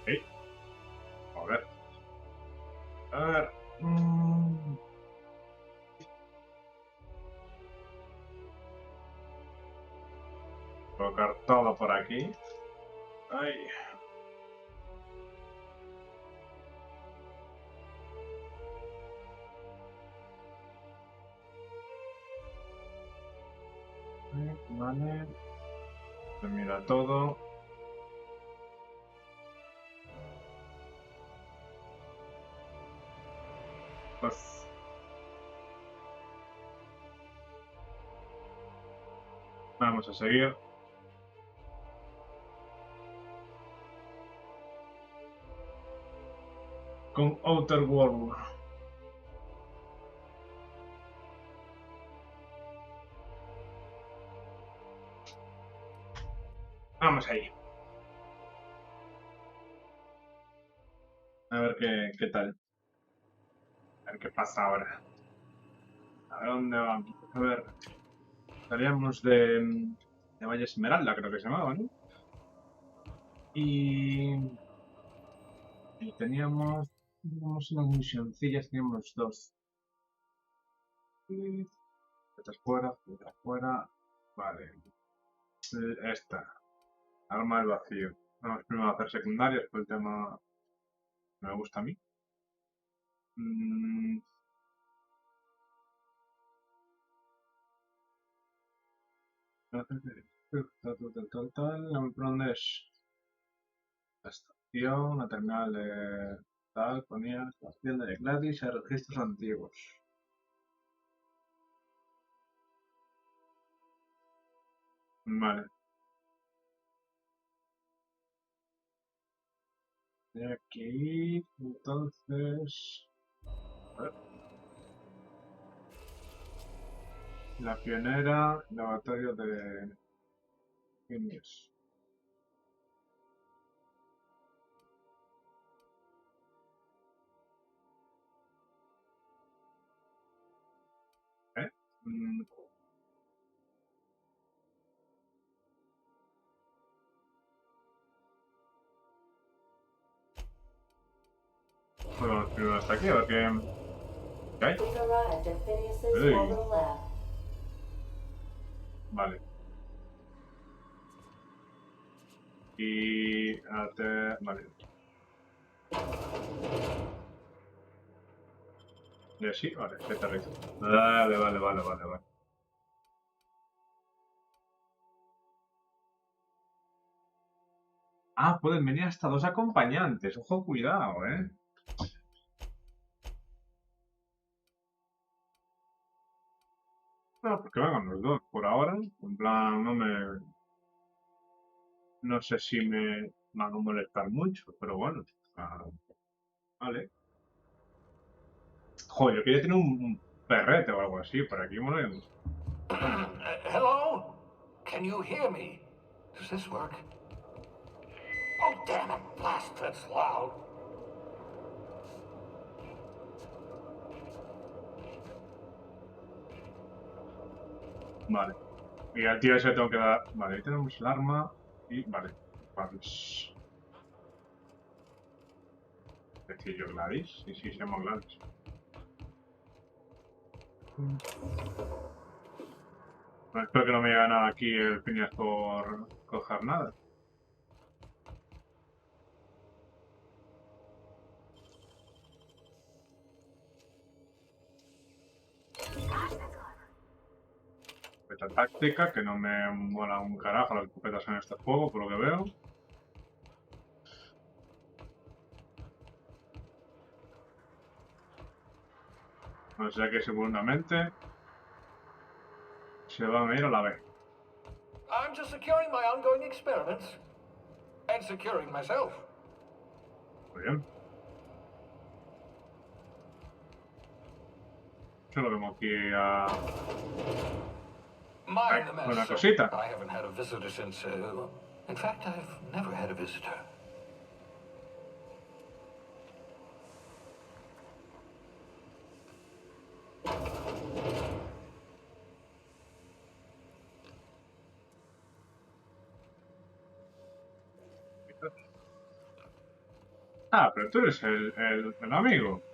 Sí, a ver. A ver. Colocar todo por aquí. Ay. Vale. Se mira todo. Pues vamos a seguir. Con Outer World. Vamos ahí. A ver qué tal. A ver qué pasa ahora. A ver dónde vamos. A ver. Salíamos de Valle Esmeralda, creo que se llamaba, ¿no? Y, y teníamos unas misioncillas, teníamos dos. Y otras fuera, otras fuera. Vale. Esta. Arma del vacío. Vamos primero a hacer secundarias, pues el tema me gusta a mí. Mm, tal, ¿por dónde es? La estación, la terminal de tal, ponía estación de Gladys a registros antiguos. Vale. De aquí, entonces. A ver. La pionera, laboratorio de Indios. ¿Eh? Mm, pues vamos primero hasta aquí, a ver qué hay. Uy, vale. Y. Vale. Y así, vale, se aterriza. Vale. Ah, pueden venir hasta dos acompañantes. Ojo, cuidado, ¿eh? No, porque vengan los dos por ahora. En plan, no sé si me van a molestar mucho, pero bueno. Vale. Joder, yo quería tener un perrete o algo así. Por aquí mola. Hello? Can you hear me? Does this work? Oh, damn it. Blast, that's loud. Vale. Y al tío ese tengo que dar. Vale, ahí tenemos el arma. Y vale. Pues. Decir yo Gladys. Sí, sí, se llama Gladys. No, espero que no me haga nada aquí el Phineas por coger nada. Escopeta táctica, que no me mola un carajo las escopetas en este juego, por lo que veo. O sea que seguramente se va a ir a la B. I'm just securing my ongoing experiments. And securing myself. Muy bien. Yo lo vemos aquí a... Mind the mess, una sir. cosita. I haven't had a visitor since, in fact, I've never had a visitor. Ah, pero tú eres el amigo.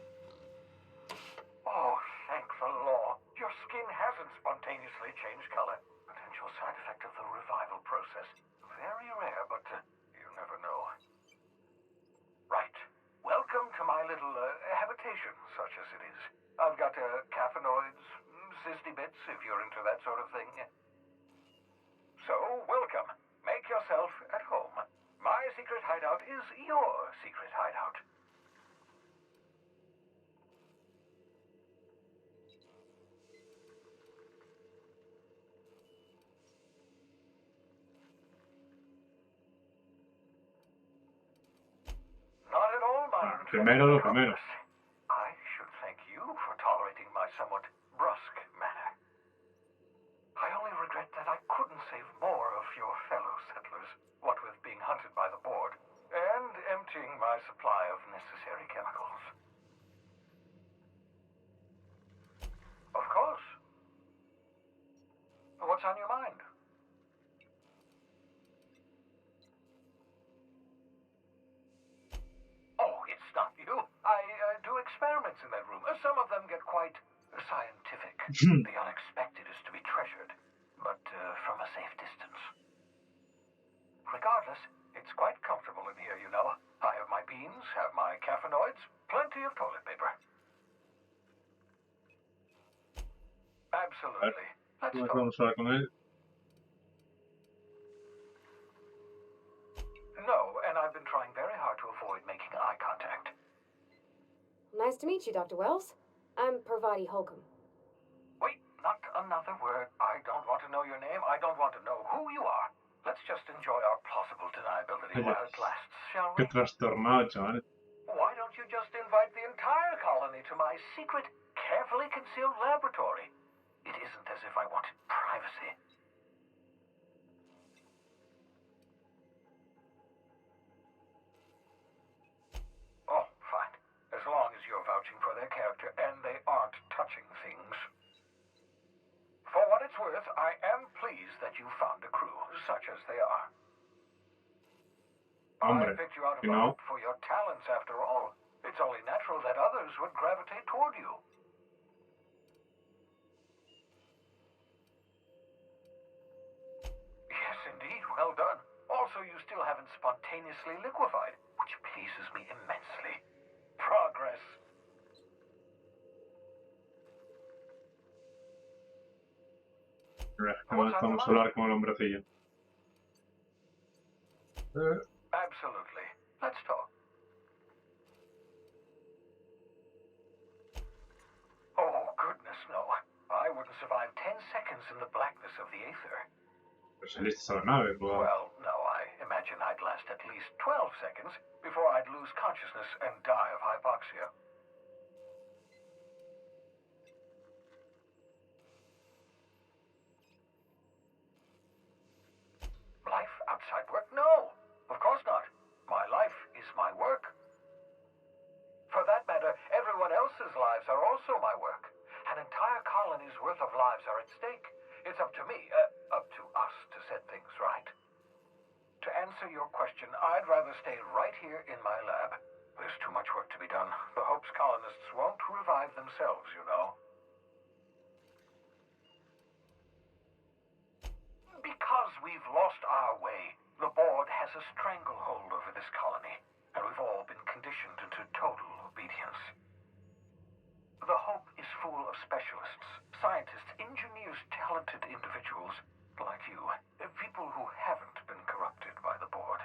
Oh, thank the law. Your skin hasn't spontaneously changed color. Potential side effect of the revival process. Very rare, but you never know. Right. Welcome to my little habitation, such as it is. I've got caffeinoids, cysty bits, if you're into that sort of thing. So, welcome. Make yourself at home. My secret hideout is your secret hideout. Not at all my Ah, intrusive primero lo primero. metropolis. I should thank you for tolerating my somewhat brusque manner. I only regret that I couldn't save more of your fellow settlers, what with being hunted by the board, and emptying my supply of necessary chemicals. Of course. What's on your mind? Oh, it's not you. I do experiments in that room. Some of them get quite scientific. The unexpected is to be treasured, but from a safe distance. Regardless, it's quite comfortable in here, you know. I have my beans, have my caffeinoids, plenty of toilet paper. Absolutely. Let's talk. Vamos a hablar con él. No, and I've been trying very hard to avoid making eye contact. Nice to meet you, Dr. Wells. I'm Parvati Holcomb. Wait, not another word. I don't want to know your name. I don't want to know who you are. Let's just enjoy our plausible deniability Oye, while it lasts, shall qué we? trastornado, chaval. Why don't you just invite the entire colony to my secret, carefully concealed laboratory? It isn't as if I wanted privacy. Oh, fine. As long as you're vouching for their character and they aren't touching things. For what it's worth, I am pleased that you found a crew, such as they are. Hombre, I picked you out of you a know. hoop for your talents, after all. It's only natural that others would gravitate toward you. Yes, indeed. Well done. Also, you still haven't spontaneously liquefied, which pleases me immensely. Progress. Vamos a hablar con el hombrecillo. Absolutely. Let's talk. Oh, goodness, no. I wouldn't survive 10 seconds in the blackness of the aether. Pero saliste a la nave, pues. Well, no, I imagine I'd last at least 12 seconds before I'd lose consciousness and die of hypoxia. Life outside work? No, of course not. My life is my work. For that matter, everyone else's lives are also my work. An entire colony's worth of lives are at stake. It's up to me, up to us to set things right. To answer your question, I'd rather stay right here in my lab. There's too much work to be done. The Hope's colonists won't revive themselves, you know. Because we've lost our way, the board has a stranglehold over this colony, and we've all been conditioned into total obedience. The Hope is full of specialists, scientists, engineers, talented individuals like you, people who haven't been corrupted by the board.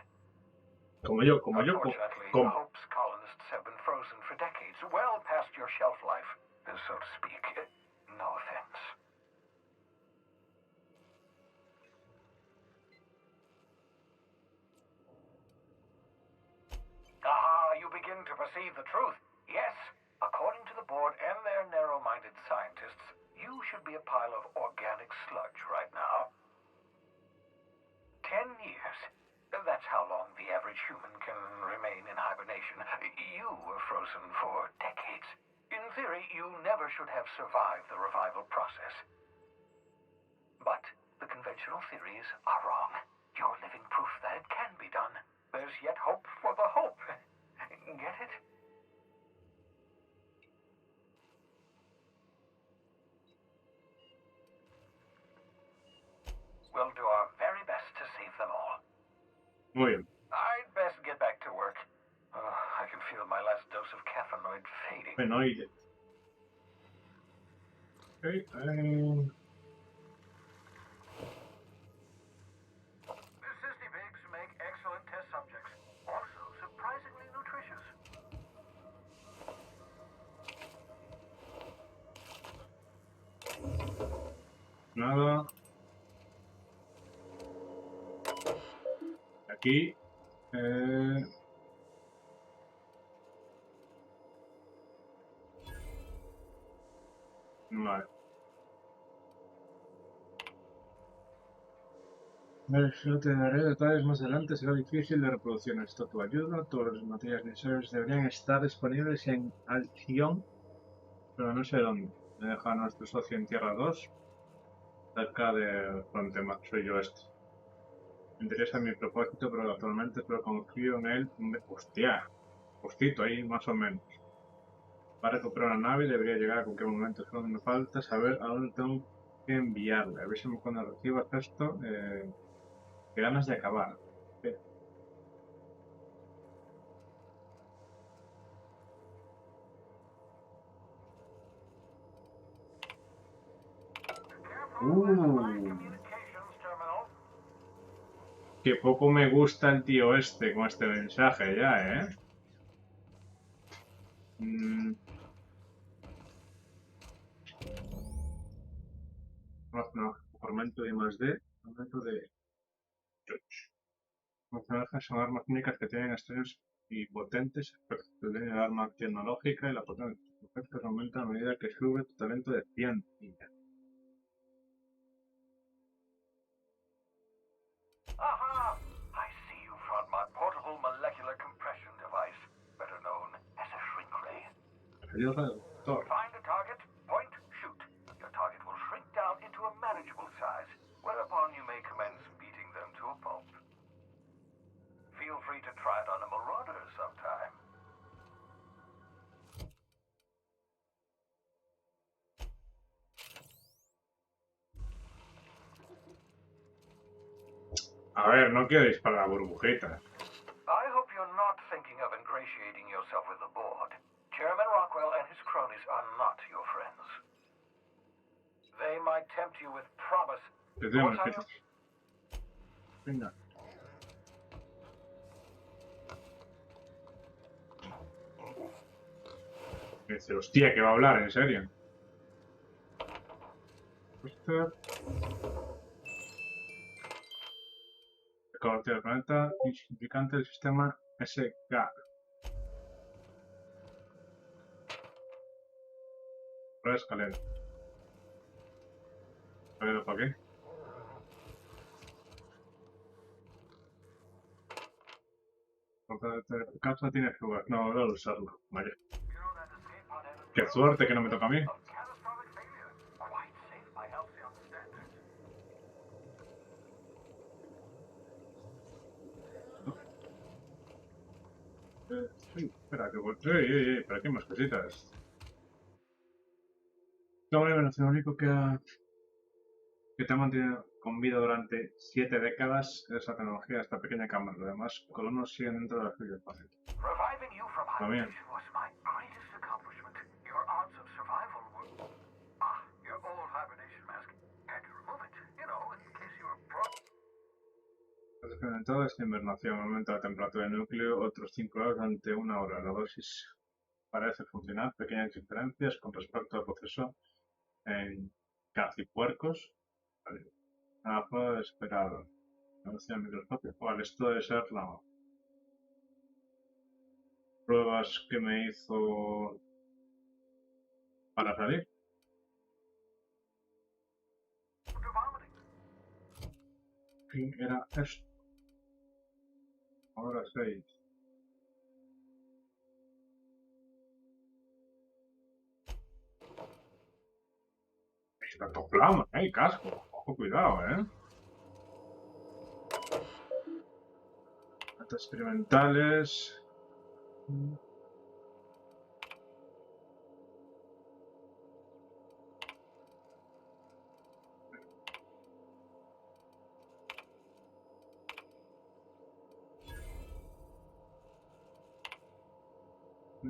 Como yo. Unfortunately, the Hope's colonists have been frozen for decades, well past your shelf life, so to speak. No offense. Ah, you begin to perceive the truth. Yes, according to the board and their narrow-minded scientists, you should be a pile of organic sludge right now. 10 years. That's how long the average human can remain in hibernation. You were frozen for decades. In theory, you never should have survived the revival process. But the conventional theories are wrong. You're living proof that it can be done. There's yet hope for the Hope. Get Muy bien. I'd best get back to work. I can feel my last dose of caffeinoid fading. Fenoide. Okay, The cysty pigs make excellent test subjects. Also surprisingly nutritious. nada. Aquí. Vale. Yo te daré detalles más adelante, será difícil de reproducción. Esto tu ayuda, todas las materias necesarias deberían estar disponibles en Alción, pero no sé dónde. Me deja nuestro socio en Tierra 2, cerca de Frontema, soy yo este. Me interesa mi propósito, pero actualmente solo confío en él. Hostia, justito ahí más o menos. Va a recuperar una nave y debería llegar a cualquier momento. Solo me falta saber a dónde tengo que enviarle. A ver si cuando recibas esto, qué ganas de acabar. Communications terminal. Que poco me gusta el tío este con este mensaje ya, ¿eh? Aumento de +D, aumento de... Personajes son armas únicas que tienen extraños y potentes efectos. Tiene el arma tecnológica y la potencia de sus efectos aumenta a medida que sube tu talento de ciencia. Aha! I see you found my portable molecular compression device, better known as a shrink ray. Referido reductor. Find a target, point, shoot. Your target will shrink down into a manageable size, whereupon you may commence beating them to a pulp. Feel free to try it on a marauder sometime. A ver, no quiero disparar a burbujitas. I hope you're not thinking of ingratiating yourself with the board. Chairman Rockwell and his cronies are not your friends. They might tempt you with promise. Venga. Dice, hostia, que va a hablar, en serio. Cobertura del planeta, insignificante del sistema SK. Prueba escalera. ¿Escalera para qué? Casa tiene fugas. No, voy a usarlo. Vaya. Qué suerte que no me toca a mí. Espera, que voy. Pero aquí hay más cositas. No, es lo único que te ha mantenido con vida durante 7 décadas es la tecnología de esta pequeña cámara. Lo demás, colonos siguen dentro de la fibra fácil. Reviving you from También. hibernation was my greatest accomplishment. Your odds of survival were... your old hibernation mask. Had to remove it, you know, in case you were Has experimentado esta invernación. Aumenta la temperatura del núcleo otros 5 grados durante 1 hora. La dosis parece funcionar. Pequeñas diferencias con respecto al proceso en cacipuercos. Vale. Nada fue esperado. No sé el microscopio. Vale, esto debe ser la pruebas que me hizo para salir. ¿Qué era esto? Ahora 6. Está todo plano, casco. Ojo, cuidado, Datos experimentales.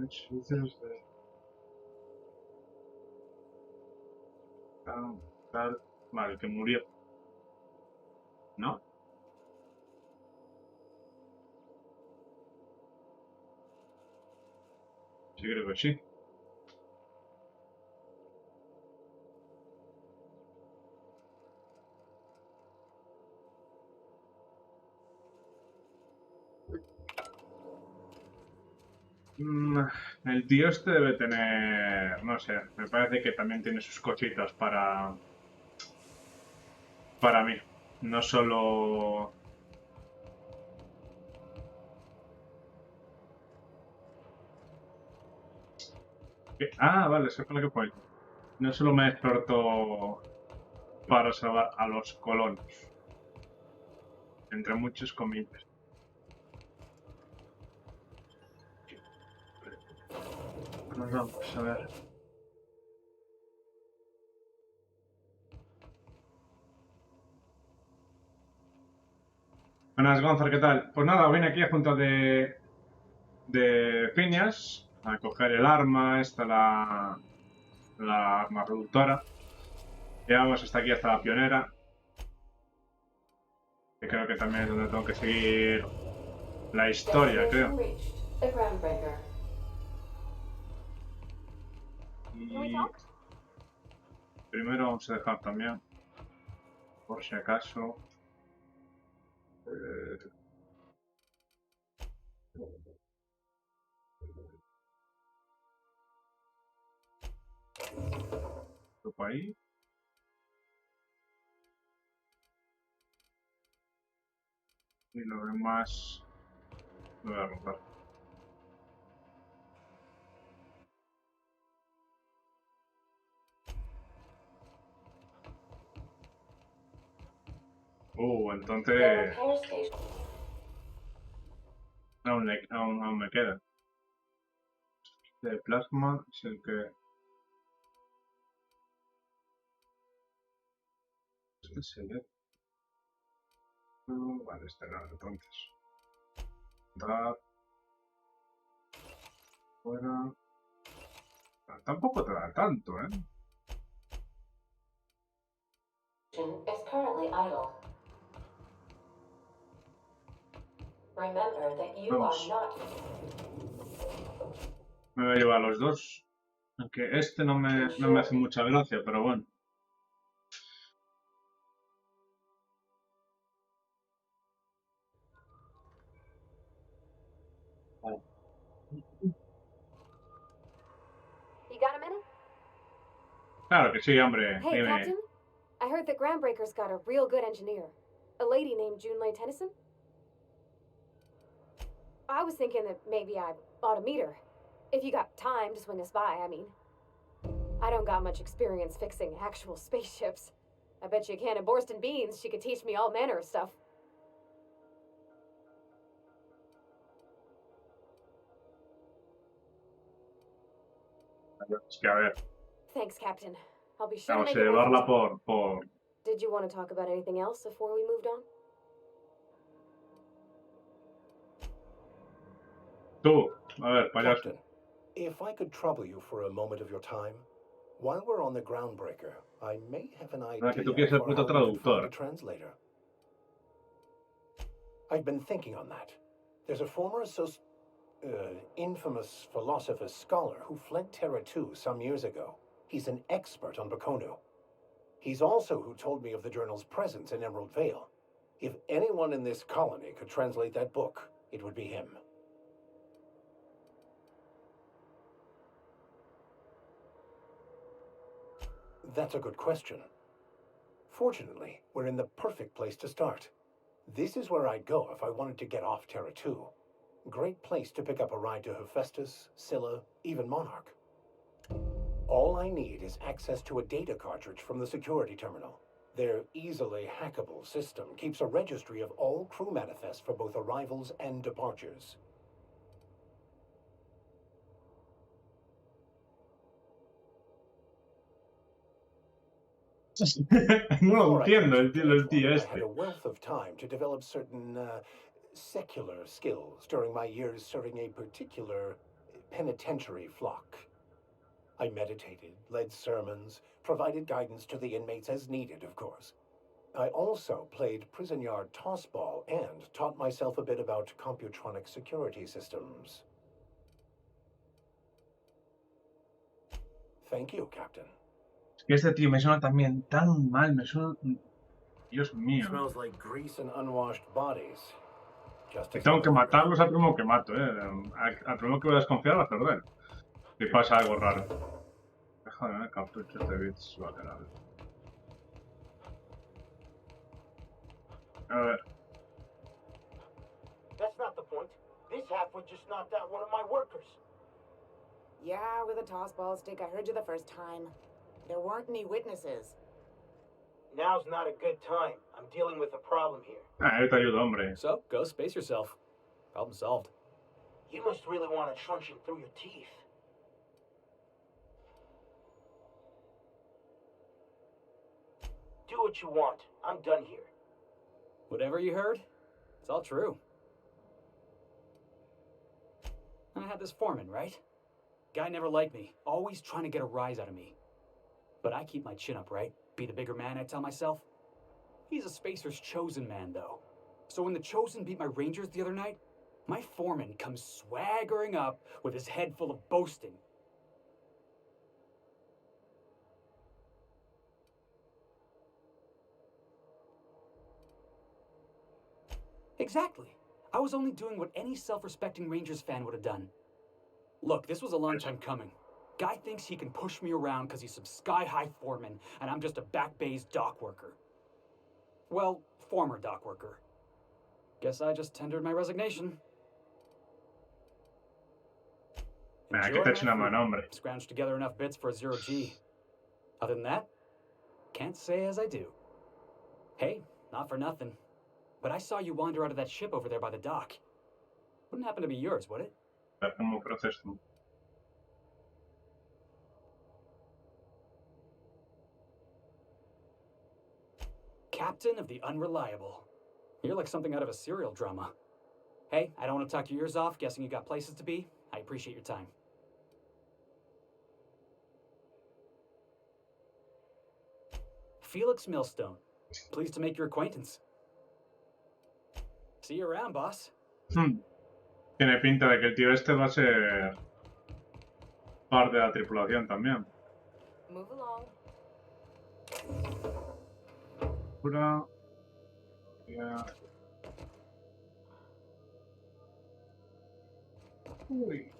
servicios de... Vale, que murió. ¿No? Sí, creo que sí. El tío este debe tener, no sé, me parece que también tiene sus cositas para mí. No solo... Vale, eso fue lo que fue. No solo me explotó para salvar a los colonos, entre muchos comillas. Nos vamos a ver. Buenas, Gonzalo, ¿qué tal? Pues nada, vine aquí a junto de Phineas a coger el arma, la arma reductora. Llegamos hasta aquí, hasta la Pionera, que creo que también es donde tengo que seguir la historia, creo. Y primero vamos a dejar también, por si acaso, grupo ahí. Y lo demás lo voy a romper. Entonces aún me queda. De plasma es el que... Este sería... Vale, este no, entonces. Dar... Fuera... Tampoco te da tanto, ¿eh? Is currently idle. Remember that you Vamos. are not. Me voy a llevar los dos. Aunque este no me hace mucha gracia, pero bueno. You got a minute? Claro que sí, hombre. Hey, Dime. Captain. I heard that Groundbreaker's got a real good engineer. A lady named Junlei Tennyson. I was thinking that maybe I ought to meet her. If you got time to swing us by, I mean. I don't got much experience fixing actual spaceships. I bet you a can of Borston beans she could teach me all manner of stuff. Es que a ver, Thanks, Captain. I'll be sure to vamos make a it worth llevarla it. por... Did you want to talk about anything else before we moved on? Tú, a ver, payaso. Captain, if I could trouble you for a moment of your time, while we're on the Groundbreaker, I may have an idea que tú quieres el for puto how we could find traductor. a translator. I've been thinking on that. There's a former infamous philosopher scholar who fled Terra 2 some years ago. He's an expert on Bakonu. He's also who told me of the journal's presence in Emerald Vale. If anyone in this colony could translate that book, it would be him. That's a good question. Fortunately, we're in the perfect place to start. This is where I'd go if I wanted to get off Terra 2. Great place to pick up a ride to Hephaestus, Scylla, even Monarch. All I need is access to a data cartridge from the security terminal. Their easily hackable system keeps a registry of all crew manifests for both arrivals and departures. No lo Before I entiendo el finished tío I este. had a wealth of time to develop certain secular skills during my years serving a particular penitentiary flock. I meditated, led sermons, provided guidance to the inmates as needed, of course. I also played prison yard tossball and taught myself a bit about computronic security systems. Thank you, Captain. Es que este tío me suena también tan mal, me suena... Dios mío. Smells like grease and unwashed bodies. Just Si as tengo que everything matarlos al primero que mato, al primero que voy a desconfiar va a perder. Si pasa algo raro. Déjame cartuchos de bits lateral. A ver. That's not the point. This halfwit just knocked out one of my workers. Yeah, with a tossball stick. I heard you the first time. There weren't any witnesses. Now's not a good time. I'm dealing with a problem here. Yo te ayudo, hombre. So, go space yourself. Problem solved. You must really want it trunching through your teeth. Do what you want. I'm done here. Whatever you heard, it's all true. I had this foreman, right? Guy never liked me, always trying to get a rise out of me. But I keep my chin up, right? Be the bigger man, I tell myself. He's a Spacer's chosen man, though. So when the Chosen beat my Rangers the other night, my foreman comes swaggering up with his head full of boasting. Exactly. I was only doing what any self-respecting Rangers fan would have done. Look, this was a long time coming. Guy thinks he can push me around because he's some sky-high foreman, and I'm just a back bay's dock worker. Well, former dock worker. Guess I just tendered my resignation. Que te eche una mano, hombre. Scrounged together enough bits for a 0G. Other than that, can't say as I do. Hey, not for nothing. But I saw you wander out of that ship over there by the dock. Wouldn't happen to be yours, would it? ¿Cómo proceso? Captain of the Unreliable. You're like something out of a serial drama. Hey, I don't want to talk your ears off, guessing you got places to be. I appreciate your time. Felix Millstone. Pleased to make your acquaintance. See you around, boss. Tiene pinta de que el tío este va a ser parte de la tripulación también. Move along. Pura... Ya... Uy.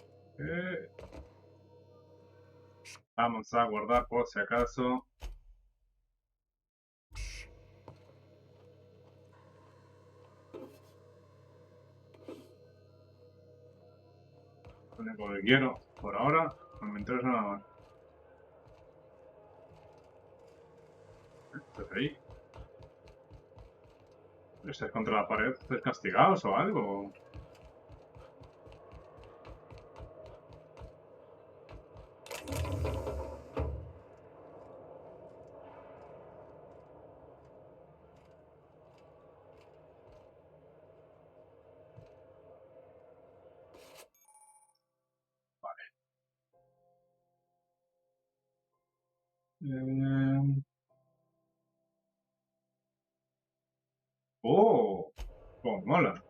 Vamos a guardar por si acaso. Lo único que quiero por ahora, no me interesa nada más. ¿Estás ahí? ¿Estás contra la pared? ¿Estás castigados o algo? ¡Oh! ¡Oh, mola!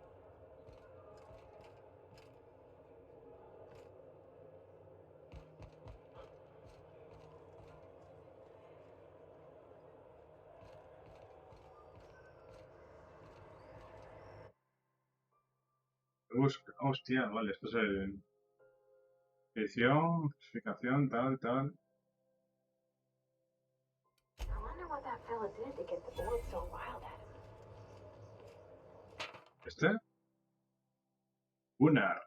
Hostia, vale, esto es el... Edición, clasificación, tal, tal. I wonder what that fella did to get the board so wild at him. ¿Este? Gunnar.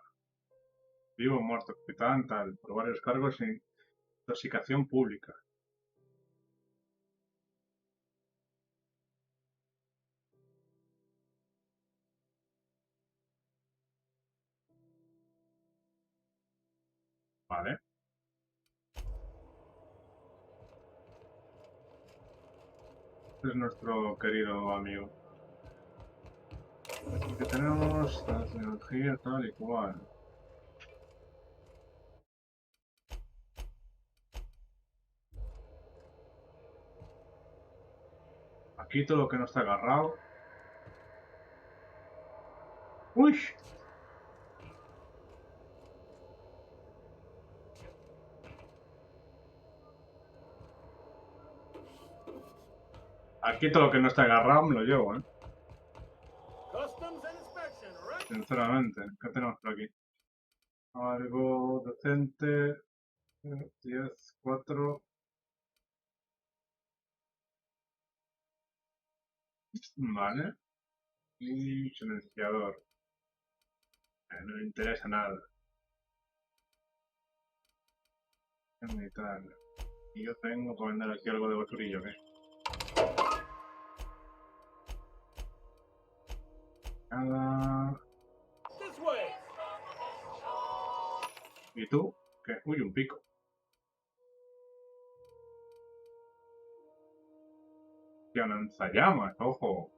Vivo o muerto, capitán, tal, por varios cargos en intoxicación pública. Vale. Este es nuestro querido amigo. Aquí que tenemos la tecnología tal y cual. Quito lo que no está agarrado. ¡Uy! Aquí todo lo que no está agarrado me lo llevo, ¿eh? Customs and inspection, right? Sinceramente. ¿Qué tenemos por aquí? Algo decente. 10, 4. Vale. Y silenciador. No me interesa nada. Ni tal. Y yo tengo que vender aquí algo de basurillo, ¿qué? Nada. This way. ¿Y tú? ¿Qué? Uy, un pico. Ya lanzallamas, ojo.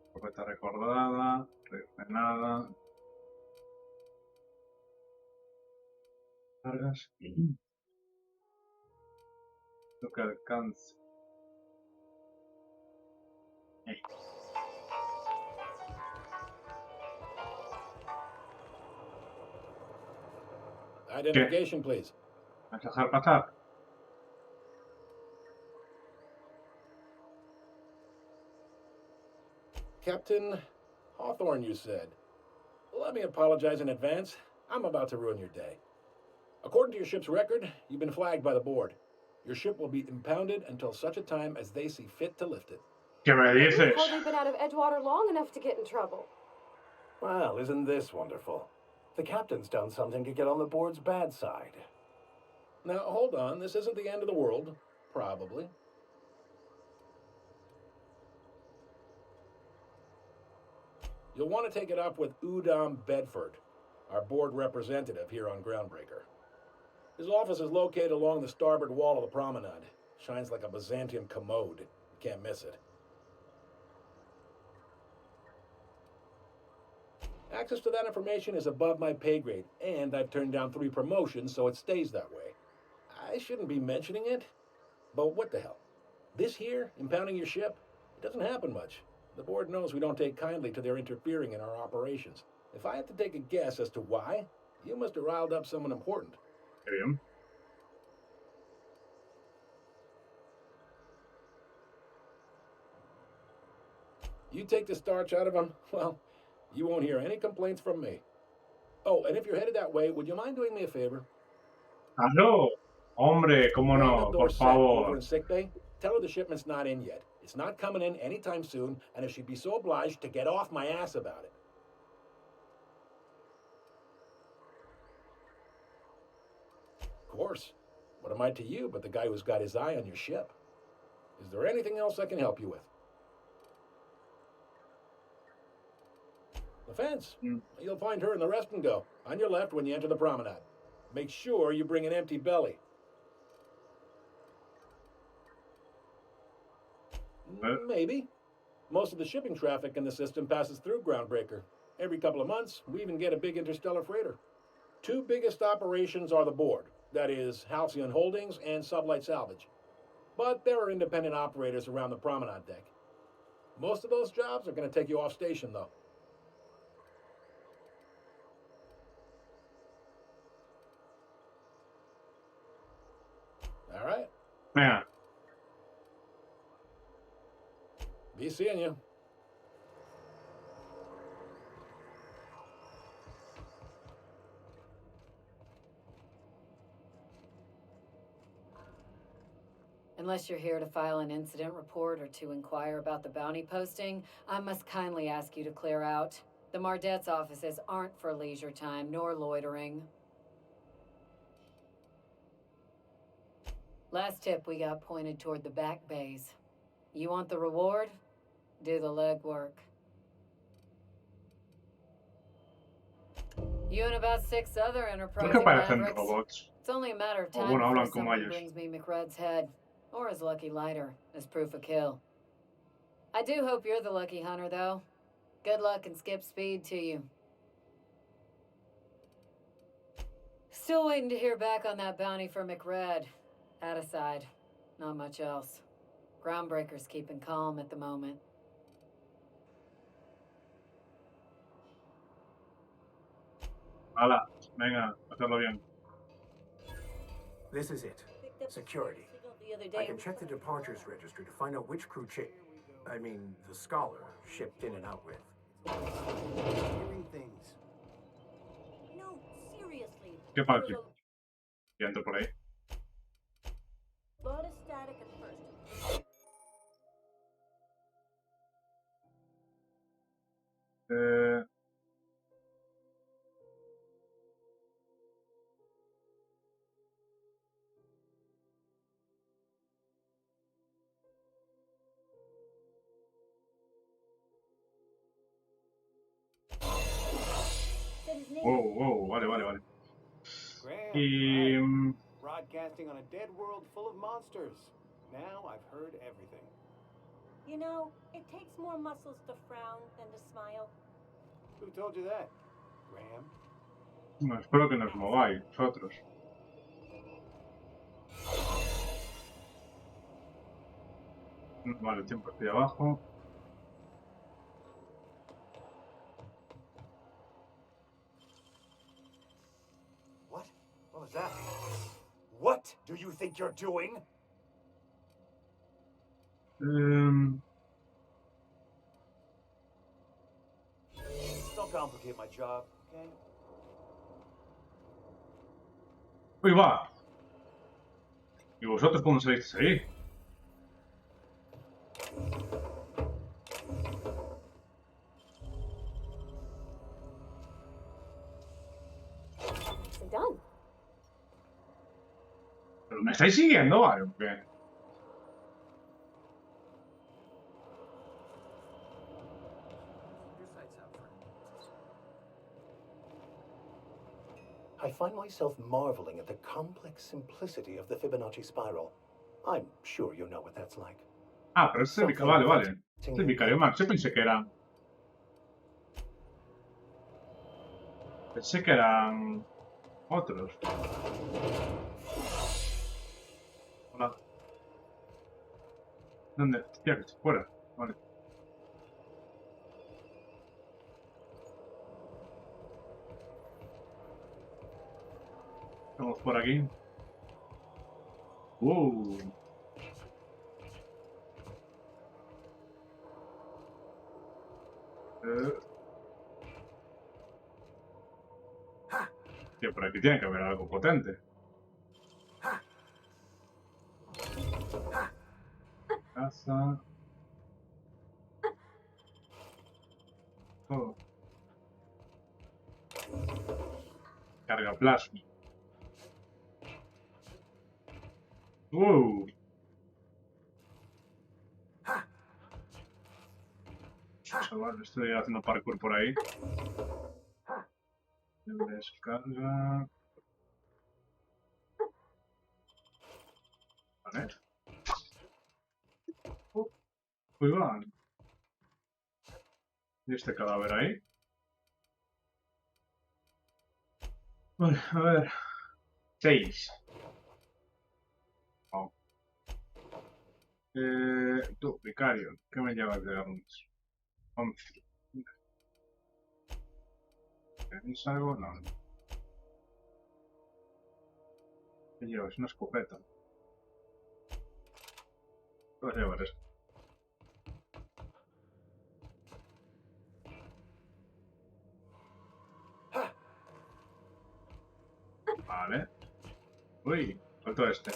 Escopeta recordada. Nada. Cargas. Lo que alcance. Identification, please. ¿Vas a dejar pasar? Captain Hawthorne, you said. Let me apologize in advance. I'm about to ruin your day. According to your ship's record, you've been flagged by the board. Your ship will be impounded until such a time as they see fit to lift it. ¿Qué me We've dices? hardly been out of Edgewater long enough to get in trouble. Well, isn't this wonderful? The captain's done something to get on the board's bad side. Now, hold on. This isn't the end of the world. Probably. You'll want to take it up with Udom Bedford, our board representative here on Groundbreaker. His office is located along the starboard wall of the promenade. Shines like a Byzantium commode. Can't miss it. Access to that information is above my pay grade, and I've turned down 3 promotions, so it stays that way. I shouldn't be mentioning it, but what the hell? This here, impounding your ship, it doesn't happen much. The board knows we don't take kindly to their interfering in our operations. If I had to take a guess as to why, you must have riled up someone important. Qué bien. You take the starch out of them, well, you won't hear any complaints from me. Oh, and if you're headed that way, would you mind doing me a favor? ¡Aló! Hombre, cómo Find no, the por door set over favor. in sickbay. Tell her the shipment's not in yet. It's not coming in anytime soon, and if she'd be so obliged to get off my ass about it. Of course. What am I to you but the guy who's got his eye on your ship? Is there anything else I can help you with? The fence. You'll find her in the rest and go, on your left when you enter the promenade. Make sure you bring an empty belly. Maybe. Most of the shipping traffic in the system passes through Groundbreaker. Every couple of months, we even get a big interstellar freighter. 2 biggest operations are the board, that is, Halcyon Holdings and Sublight Salvage. But there are independent operators around the promenade deck. Most of those jobs are going to take you off station, though. All right. Venga. Be seeing you. Unless you're here to file an incident report or to inquire about the bounty posting, I must kindly ask you to clear out. The Mardet's offices aren't for leisure time nor loitering. Last tip we got pointed toward the back bays. You want the reward? Do the legwork. You and about 6 other Creo enterprising que parecen mavericks. robots. It's only a matter of O time bueno, before hablan como someone ellos. brings me McRed's head. Or his lucky lighter, as proof of kill. I do hope you're the lucky hunter, though. Good luck and skip speed to you. Still waiting to hear back on that bounty for McRed. That aside, not much else. Groundbreaker's keeping calm at the moment. Hala, venga, hacerlo bien. This is it. Security. I can check the departures registry to find out which crew the scholar shipped in and out with. Hearing things. No, seriously. ¿Qué pasa? Y entro por ahí. Lot of static at first. Eh, Said his name. vale. Graham, Y... right. Broadcasting on a dead world full of monsters. Now I've heard everything. You know, it takes more muscles to frown than to smile. Who told you that, Graham? No, espero que nos mováis, vosotros. Vale, el tiempo estoy abajo. What? What was that? What do you think you're doing? Don't complicate my job, okay? ¡Uy, va! ¿Y vosotros cómo salisteis ahí? Nicely done. ¿Pero me estáis siguiendo, vale? ¿O qué? I find myself marveling at the complex simplicity of the Fibonacci spiral. I'm sure you know what that's like. Ah, pero este es el vale. Este es el vicario Max. Yo pensé que eran... Pensé que eran... otros. Hola. ¿Dónde? Hostia, que estoy fuera. Vale. Estamos por aquí. Tío, por aquí tiene que haber algo potente. Casa. Todo. Carga plasma. Chaval, estoy haciendo parkour por ahí. Descarga. Vale. Uy, va. ¿Y este cadáver ahí? Vale, a ver. 6. Oh. Tú, vicario, ¿qué me llevas de armas? 11. ¿Tenéis algo? No. ¿Qué llevas? Una escopeta. Voy a llevar esto. Vale. Uy, faltó este.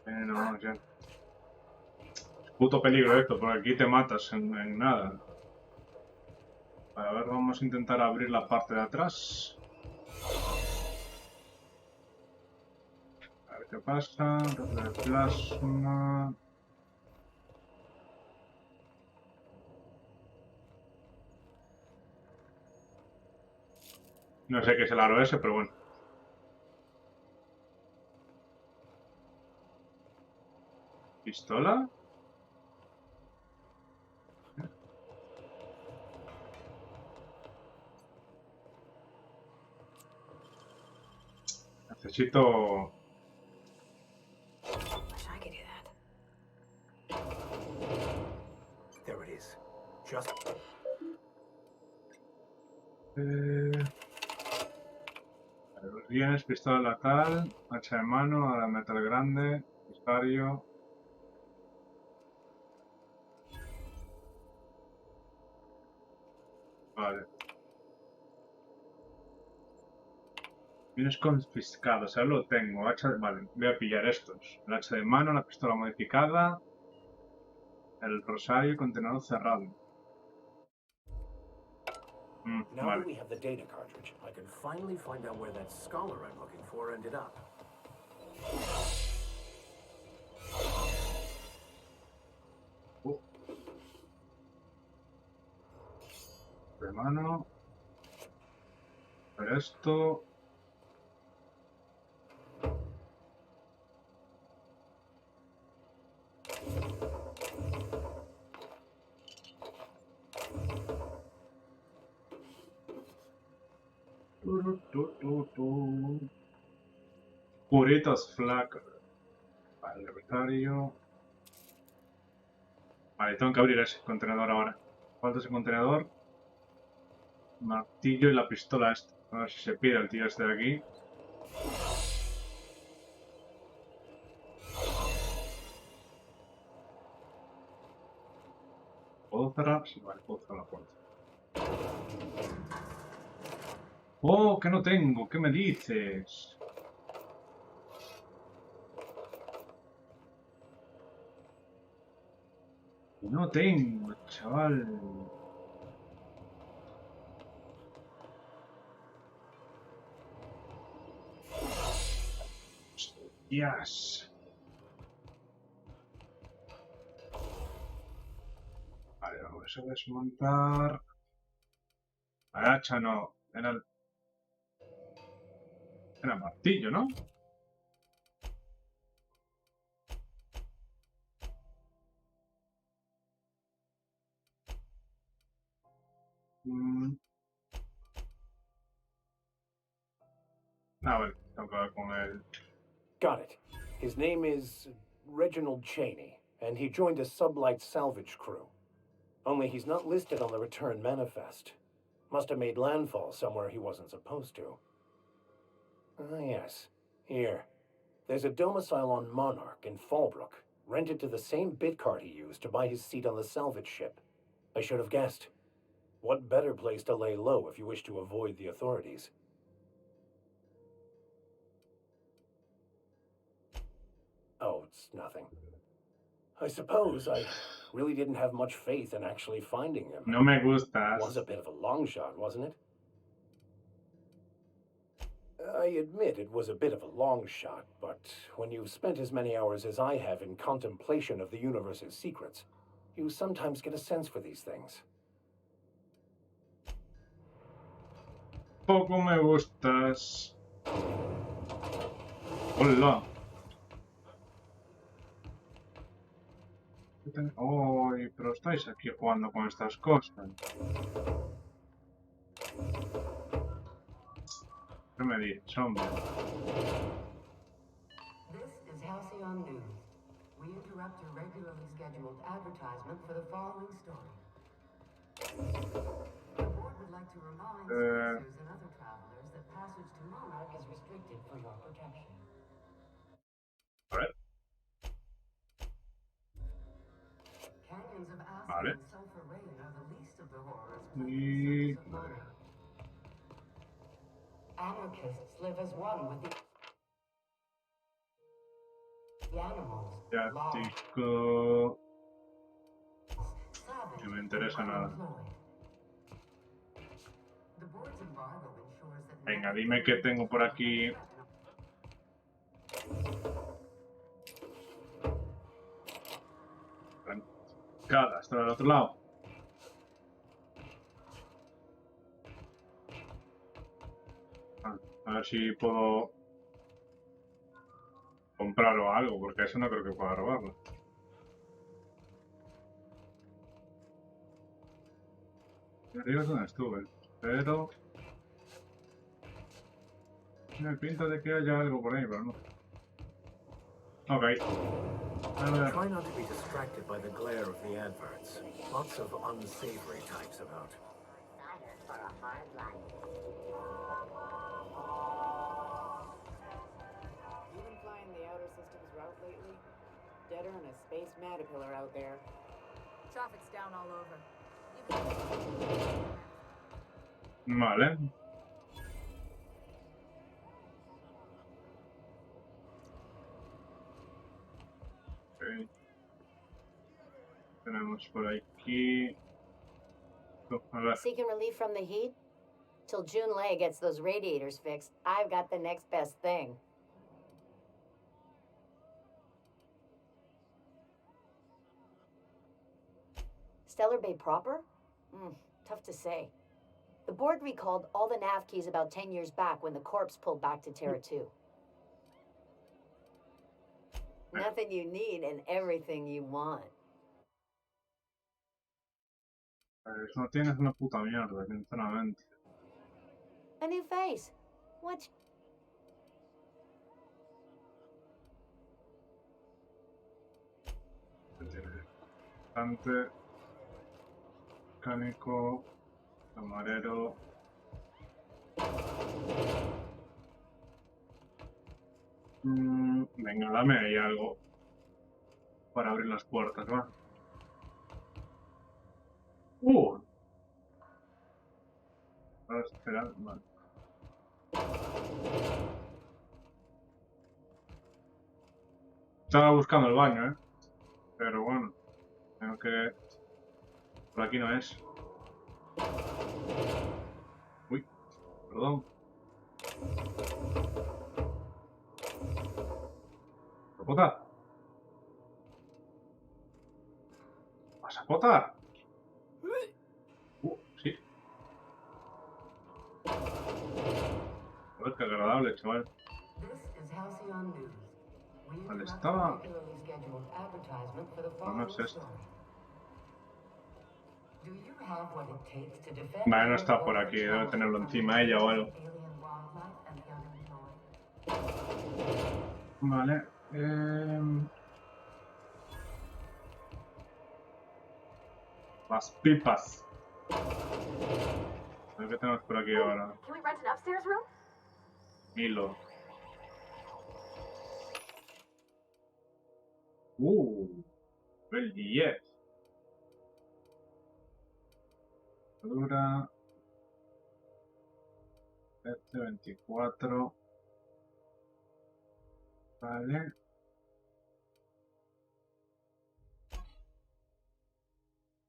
No más ya. Es puto peligro esto, porque aquí te matas en nada. Vale, a ver, vamos a intentar abrir la parte de atrás. A ver qué pasa. Rifle de plasma. No sé qué es el aro ese, pero bueno. ¿Pistola? Necesito... Wish I could do that. There it is. Just los bienes, pistola local, hacha de mano, ahora metal grande, distario. Vale. Bienes confiscados, ahora lo tengo. Vale, voy a pillar estos. El hacha de mano, la pistola modificada, el rosario y contenedor cerrado. now Vale. that we have the data cartridge, I can finally find out where that scholar I'm looking for ended up. De mano. Esto. Puritas flacas. Vale, el rosario. Vale, tengo que abrir ese contenedor ahora. Falta ese contenedor. Martillo y la pistola esta. A ver si se pide el tío este de aquí. ¿Puedo cerrar? Sí, vale, puedo cerrar la puerta. ¡Oh, que no tengo! ¿Qué me dices? No tengo, chaval. Hostias. Vale, vamos a desmontar. El hacha no. Era martillo, ¿no? Ah, vale, tengo que hablar con él. Got it. His name is Reginald Cheney, and he joined a sublight salvage crew. Only he's not listed on the return manifest. Must have made landfall somewhere he wasn't supposed to. Ah, yes. Here. There's a domicile on Monarch in Fallbrook, rented to the same bit card he used to buy his seat on the salvage ship. I should have guessed. What better place to lay low if you wish to avoid the authorities? Oh, it's nothing. I suppose I really didn't have much faith in actually finding him. No me gustas. Was a bit of a long shot, wasn't it? I admit it was a bit of a long shot, but when you've spent as many hours as I have in contemplation of the universe's secrets, you sometimes get a sense for these things. Poco me gustas. Hola. Ay, pero estáis aquí jugando con estas cosas. ¿Qué me dices, hombre? This is Halcyon News. We interrupt your regularly scheduled advertisement for the following story. The board would like to remind spacers and other travelers that passage to Monarch is restricted for your protection. Vale. Canyons of acid Vale. and sulfur rain are the least of the horrors Y... plaguing the surface of Monarch. Anarchists live as one with the animals. Ya, laws, chico. savage, No me interesa nada. unemployed. The board's embargo ensures that Venga, dime qué tengo por aquí. Cada, está del otro lado. A ver si puedo comprarlo algo, porque eso no creo que pueda robarlo. Y arriba es donde estuve, pero... Me pinta de que haya algo por ahí, pero no. Ok. A ver. Try not to be distracted by the glare of the adverts. Lots of unsavory types about. You been flying the outer systems route lately? Deader than a space caterpillar out there. Traffic's down all over. Vale. Ok. Tenemos por aquí. A ver. Seeking relief from the heat? Till June Lay gets those radiators fixed, I've got the next best thing. Stellar Bay proper? Tough to say. The board recalled all the nav keys about 10 years back when the corpse pulled back to Terra 2. Nothing you need and everything you want. No tienes una puta mierda, sinceramente. A new face. What? Bastante. Mecánico. Camarero. Venga, dame ahí algo. Para abrir las puertas, ¿va? Ahora espera, vale. Estaba buscando el baño, ¿eh? Pero bueno, tengo que... Por aquí no es. Uy, perdón. ¿Vas a potar? ¿Vas a potar? Sí. Joder, qué agradable, chaval. Vale, estaba... No, no es esto. Vale, no está por aquí, debe tenerlo encima ella o algo. Vale. Las pipas. A ver qué tenemos por aquí ahora. Can we rent an upstairs room? Hilo. El 10. Dura. 24. Vale.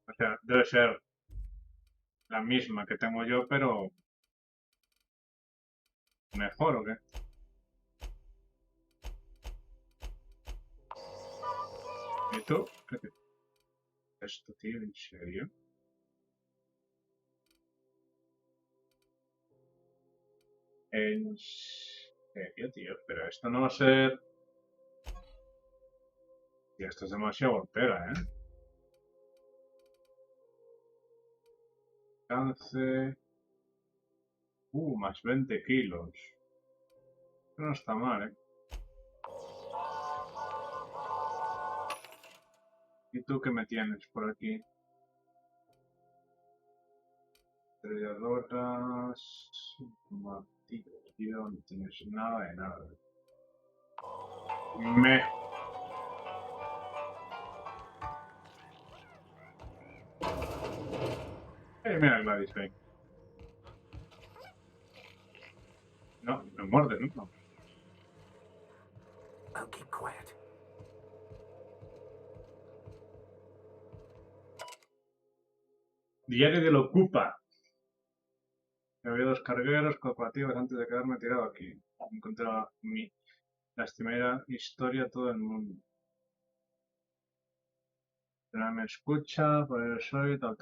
O sea, debe ser la misma que tengo yo, pero mejor o qué. ¿Y tú? ¿Qué te... ¿Esto, tío? ¿En serio? ¿En serio, tío? Pero esto no va a ser... Y esto es demasiado hortera, ¿eh? Alcance... más 20 kilos. No está mal, ¿eh? ¿Y tú qué me tienes por aquí? Estrelladoras... Martillo, no tienes nada de nada. Mira Gladys, ven. No, me muerde, ¿no? I'll keep quiet. Diario de lo ocupa. Había 2 cargueros cooperativos antes de quedarme tirado aquí. Encontré mi lastimera historia a todo el mundo. No me escucha, por eso soy tal.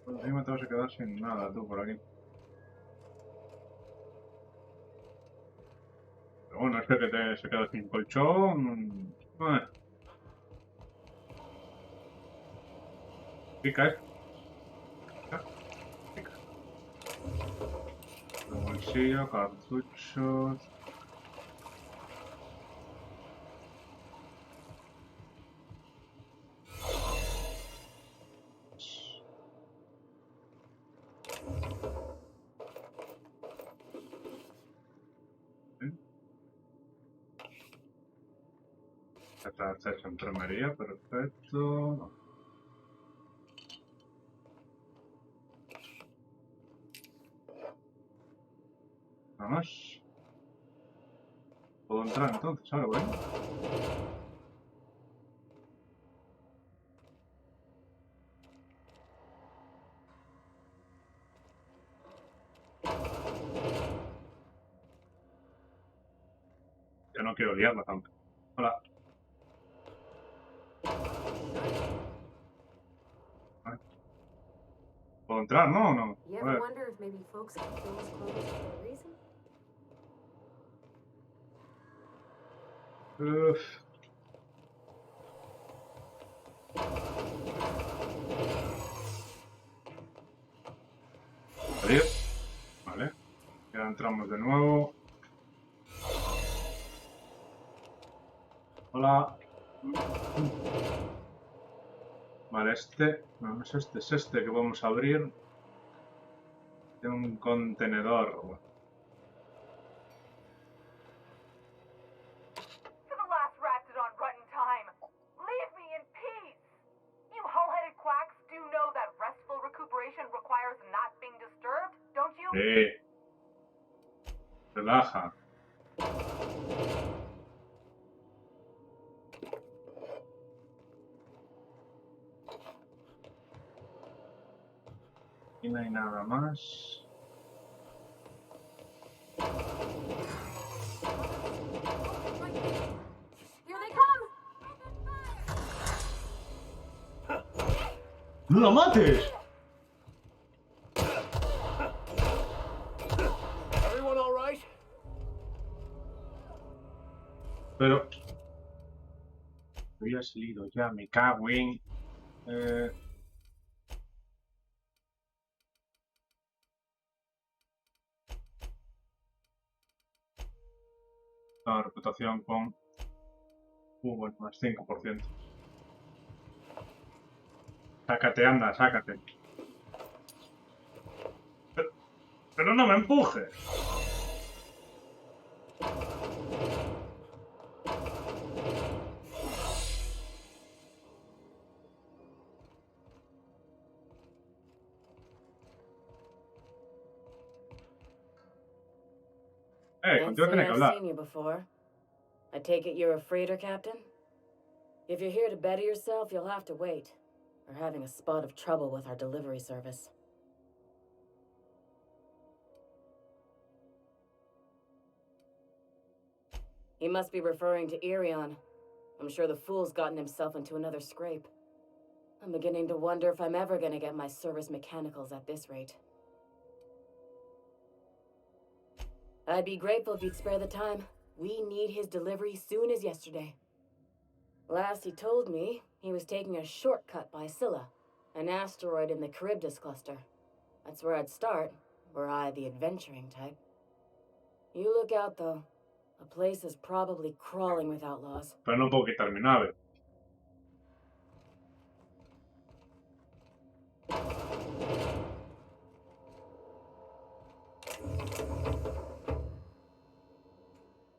Por encima te vas a quedar sin nada tú por aquí. Pero Bueno, es que se queda sin colchón. Pica, pica. Bolsillo, cartuchos. Esta es enfermería, perfecto. Nada más. ¿Puedo entrar entonces? Ahora, bueno. Yo no quiero liarla tanto. Hola. ¿Puedo entrar? No, no. You ever wonder if maybe folks keep those clothes for a reason? Adiós. Vale. Ya entramos de nuevo. Hola. Vale, no, no es este que vamos a abrir. Tiene un contenedor. For the last ratted on rotten time, leave me in peace! You hull-headed quacks do know that restful recuperation requires not being disturbed, don't you? Relaja. Y no hay nada más. Here they come! ¡No la mates! Everyone all right? Pero... Había salido ya, me cago en... La reputación con... bueno, más 5%. Sácate, anda, sácate. Pero no me empujes. Can't Contigo say tiene que I've hablar. seen you before. I take it you're a freighter captain? If you're here to better yourself, you'll have to wait. We're having a spot of trouble with our delivery service. He must be referring to Irion. I'm sure the fool's gotten himself into another scrape. I'm beginning to wonder if I'm ever gonna get my service mechanicals at this rate. I'd be grateful if you'd spare the time. We need his delivery soon as yesterday. Last he told me, he was taking a shortcut by Scylla, an asteroid in the Charybdis cluster. That's where I'd start, were I the adventuring type. You look out, though. The place is probably crawling with outlaws. Pero no puedo quitar mi nave.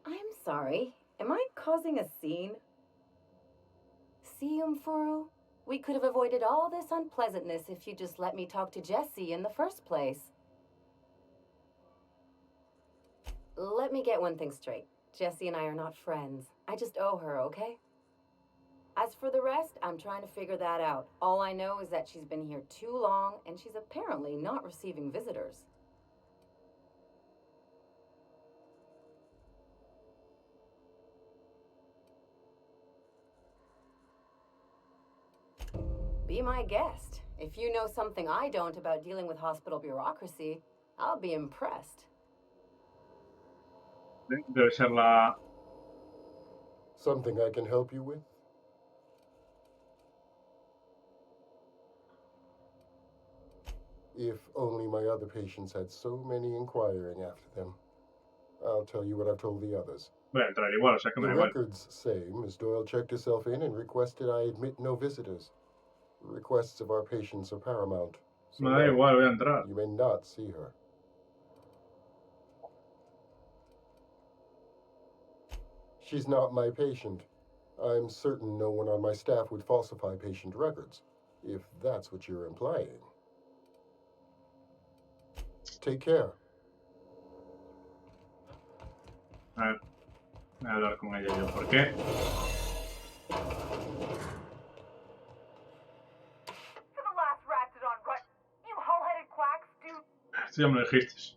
I'm sorry. Am I causing a scene? See, Umfuru? We could have avoided all this unpleasantness if you just let me talk to Jessie in the first place. Let me get one thing straight. Jessie and I are not friends. I just owe her, okay? As for the rest, I'm trying to figure that out. All I know is that she's been here too long, and she's apparently not receiving visitors. Be my guest. If you know something I don't about dealing with hospital bureaucracy, I'll be impressed. Debe ser la... Something I can help you with? If only my other patients had so many inquiring after them. I'll tell you what I've told the others. Voy a entrar igual, o sea que me The da igual. records say Miss Doyle checked herself in and requested I admit no visitors. Requests of our patients are paramount. So Me da no, igual, voy a entrar. you may not see her. She's not my patient. I'm certain no one on my staff would falsify patient records, if that's what you're implying. Take care. A ver, voy a hablar con ella yo. ¿Por qué? For the last ratted on rut, you hull-headed quacks, dude. Esto ya me lo dijiste.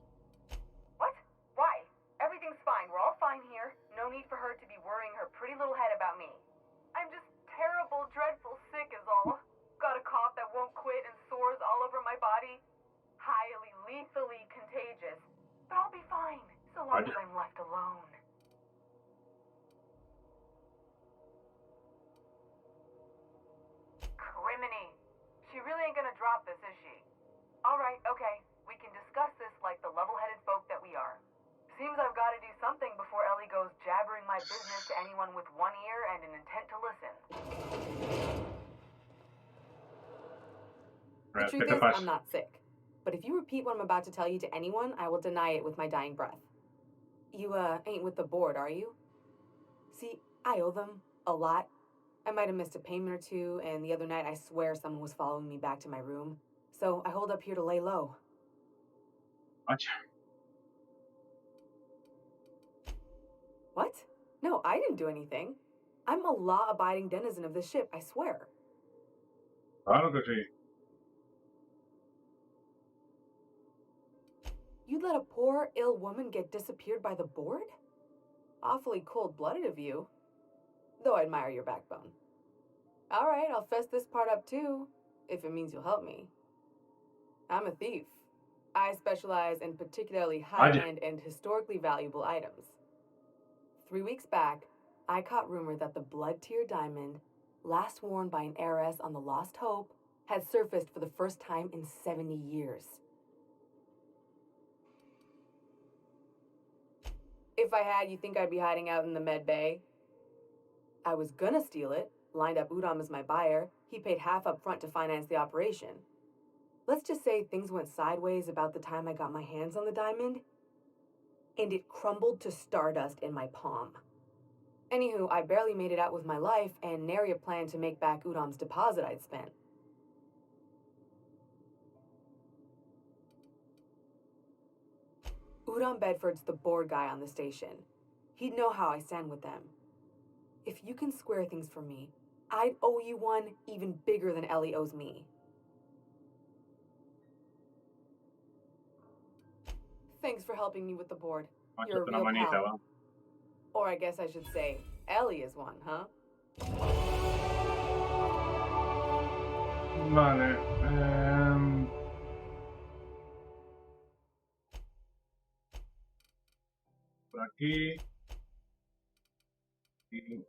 What? Why? Everything's fine. We're all fine here. No need for her to be worrying her pretty little head about me. I'm just terrible, dreadful sick is all. Got a cough that won't quit and sores all over my body. Highly, lethally contagious. But I'll be fine, so long as I'm left alone. Criminy. She really ain't gonna drop this, is she? Alright, okay. We can discuss this like the level-headed folk that we are. Seems I've got to do something before Ellie goes jabbering my business to anyone with one ear and an intent to listen. The truth is, I'm not sick. But if you repeat what I'm about to tell you to anyone, I will deny it with my dying breath. You, ain't with the board, are you? See, I owe them a lot. I might have missed a payment or two, and the other night I swear someone was following me back to my room. So I hold up here to lay low. Gotcha. What? No, I didn't do anything. I'm a law-abiding denizen of this ship, I swear. Claro que sí. You'd let a poor, ill woman get disappeared by the board? Awfully cold-blooded of you. Though I admire your backbone. All right, I'll fess this part up too, if it means you'll help me. I'm a thief. I specialize in particularly high-end and historically valuable items. 3 weeks back, I caught rumor that the blood-tier diamond, last worn by an heiress on the Lost Hope, had surfaced for the first time in 70 years. If I had, you think I'd be hiding out in the med bay? I was gonna steal it, lined up Udom as my buyer. He paid half up front to finance the operation. Let's just say things went sideways about the time I got my hands on the diamond, and it crumbled to stardust in my palm. Anywho, I barely made it out with my life, and nary a plan to make back Udom's deposit I'd spent. Udom Bedford's the board guy on the station. He'd know how I stand with them. If you can square things for me, I'd owe you one even bigger than Ellie owes me. Thanks for helping me with the board. You're a real pal. Or I guess I should say, Ellie is one, huh? Vale. Por aquí. Y...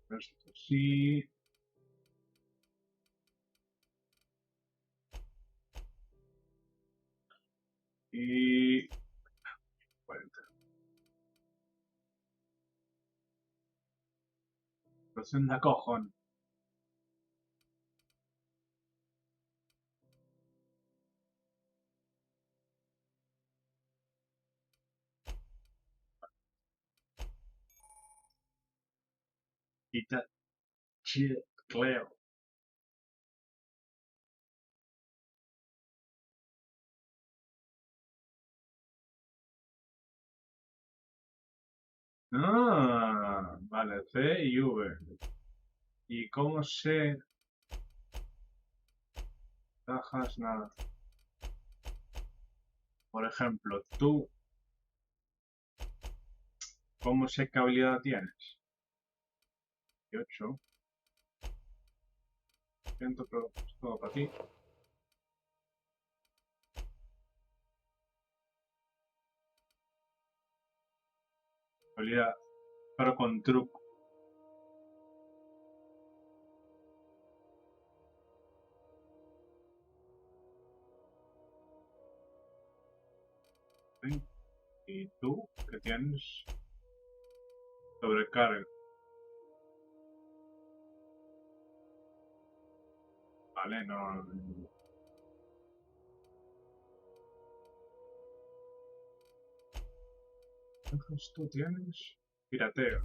Esto sí. Y... 40. Pues un cojón. Quita. Shit, Cleo. Ah, vale, C y V. ¿Y cómo sé? Cajas, nada. Por ejemplo, tú, ¿cómo sé qué habilidad tienes? 18. Siento, pero es todo para ti. Habilidad, pero con truco. ¿Sí? ¿Y tú qué tienes? Sobrecarga. Vale, no. Entonces tú tienes pirateo.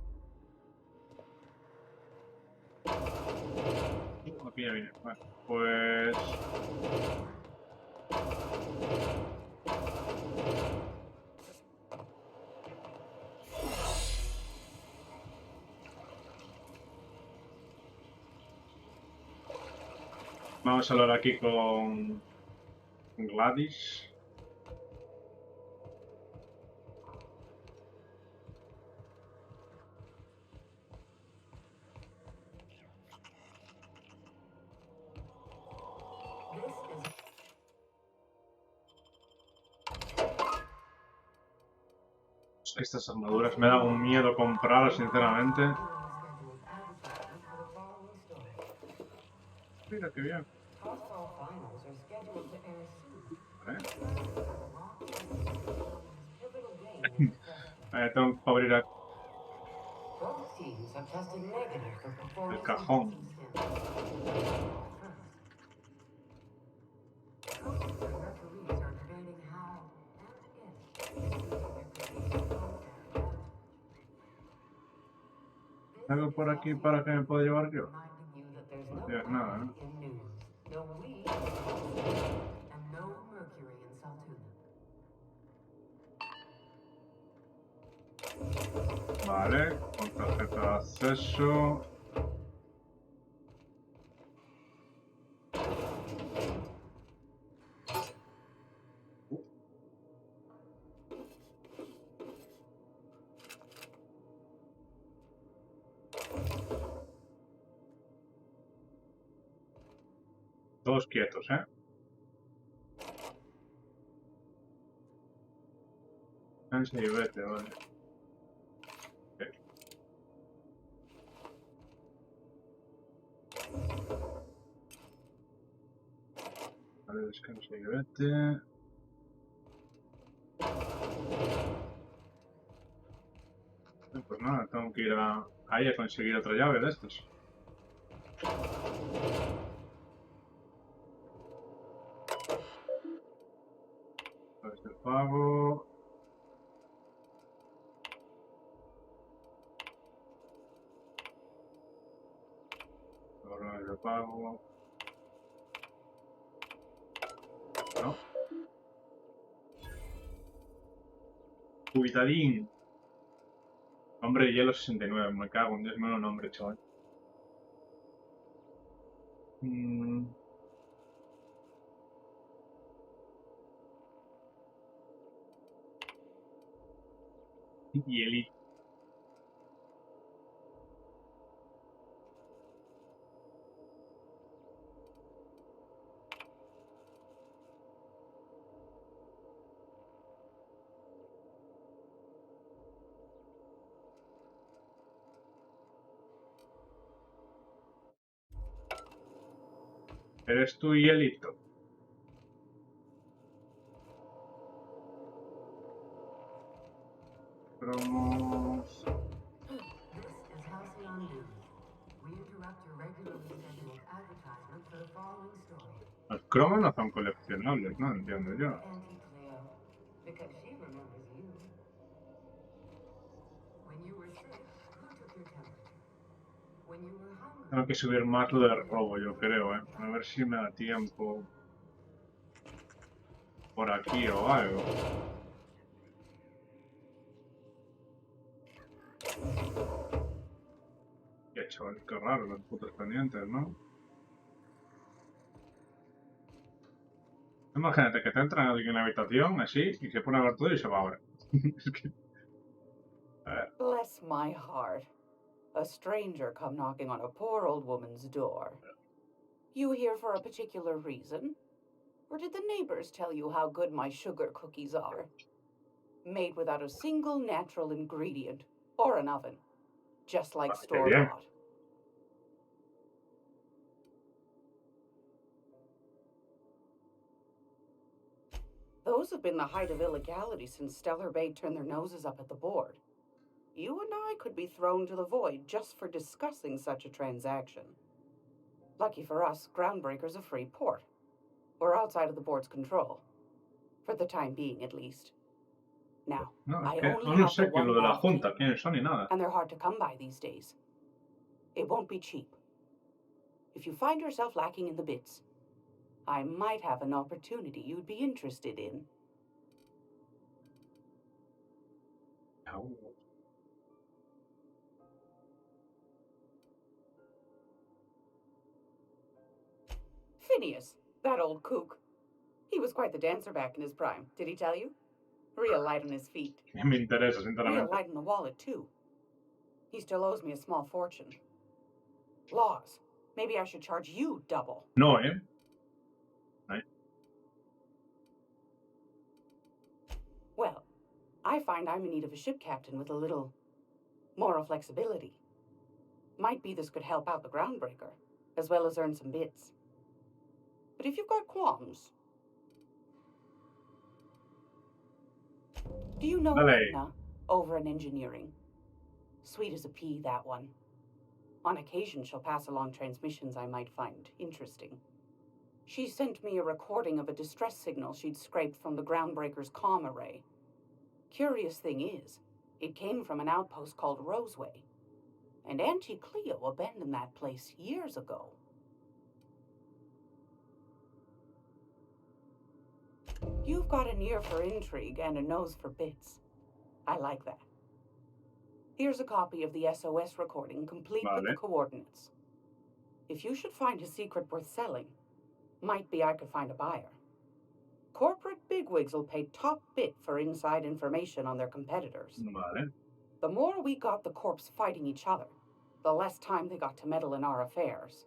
Aquí ya viene. Vale, pues. Vamos a hablar aquí con Gladys. Estas armaduras me da un miedo comprarlas, sinceramente. Mira qué bien. Vale. Tengo que abrir el cajón. ¿Algo por aquí para que me pueda llevar yo? No tienes nada, ¿no? Vale, con tarjeta de acceso. Todos quietos, ¿eh? Cansa y vete, vale. Okay. Vale, descansa y vete. Pues nada, tengo que ir ahí a conseguir otra llave de estos. Este pago. Ahora de pago. No. Cubitadín. Hombre de hielo 69. Me cago en Dios, menos nombre, chaval. Hielito. ¿Eres tú hielito? Promos. Los cromos no son coleccionables, ¿no? Entiendo yo. Tengo que subir más lo del robo, yo creo, ¿eh? A ver si me da tiempo por aquí o algo. Qué chaval, qué raro los putos pendientes, ¿no? Imagínate que te entra alguien en la habitación así y se pone a ver todo y se va ahora. Es que... A ver. Bless my heart. A stranger come knocking on a poor old woman's door. You here for a particular reason? Or did the neighbors tell you how good my sugar cookies are? Made without a single natural ingredient. Or an oven. Just like Ah, qué bien. store-bought. Those have been the height of illegality since Stellar Bay turned their noses up at the board. You and I could be thrown to the void just for discussing such a transaction. Lucky for us, Groundbreaker's a free port. We're outside of the board's control. For the time being, at least. Now, No, es I que only aún no have the sé qué es one lo de la nav key, Junta, quiénes son ni nada. and they're hard to come by these days. It won't be cheap. If you find yourself lacking in the bits, I might have an opportunity you'd be interested in. Au. Phineas, that old kook. He was quite the dancer back in his prime, did he tell you? Real light on his feet. Me interesa, Real sinceramente. light in the wallet, too. He still owes me a small fortune. Laws. Maybe I should charge you double. No, ¿eh? Ahí. Well, I find I'm in need of a ship captain with a little moral flexibility. Might be this could help out the Groundbreaker, as well as earn some bits. But if you've got qualms... Do you know Dale. Edna, over in engineering? Sweet as a pea, that one. On occasion, she'll pass along transmissions I might find interesting. She sent me a recording of a distress signal she'd scraped from the Groundbreaker's comm array. Curious thing is, it came from an outpost called Roseway. And Auntie Cleo abandoned that place years ago. You've got an ear for intrigue and a nose for bits. I like that. Here's a copy of the SOS recording, complete with the coordinates. If you should find a secret worth selling, might be I could find a buyer. Corporate bigwigs will pay top bit for inside information on their competitors. Vale. The more we got the corps fighting each other, the less time they got to meddle in our affairs.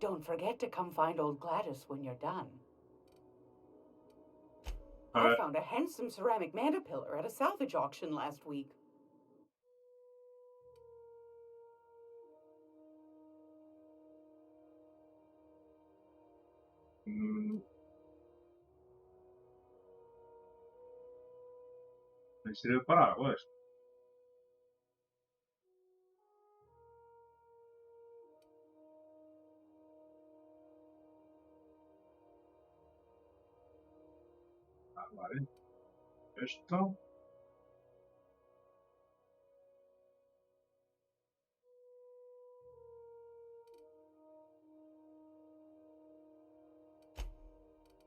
Don't forget to come find old Gladys when you're done. I found a handsome ceramic mandapillar at a salvage auction last week. ¿Me sirve para algo esto? Ah, vale. Esto.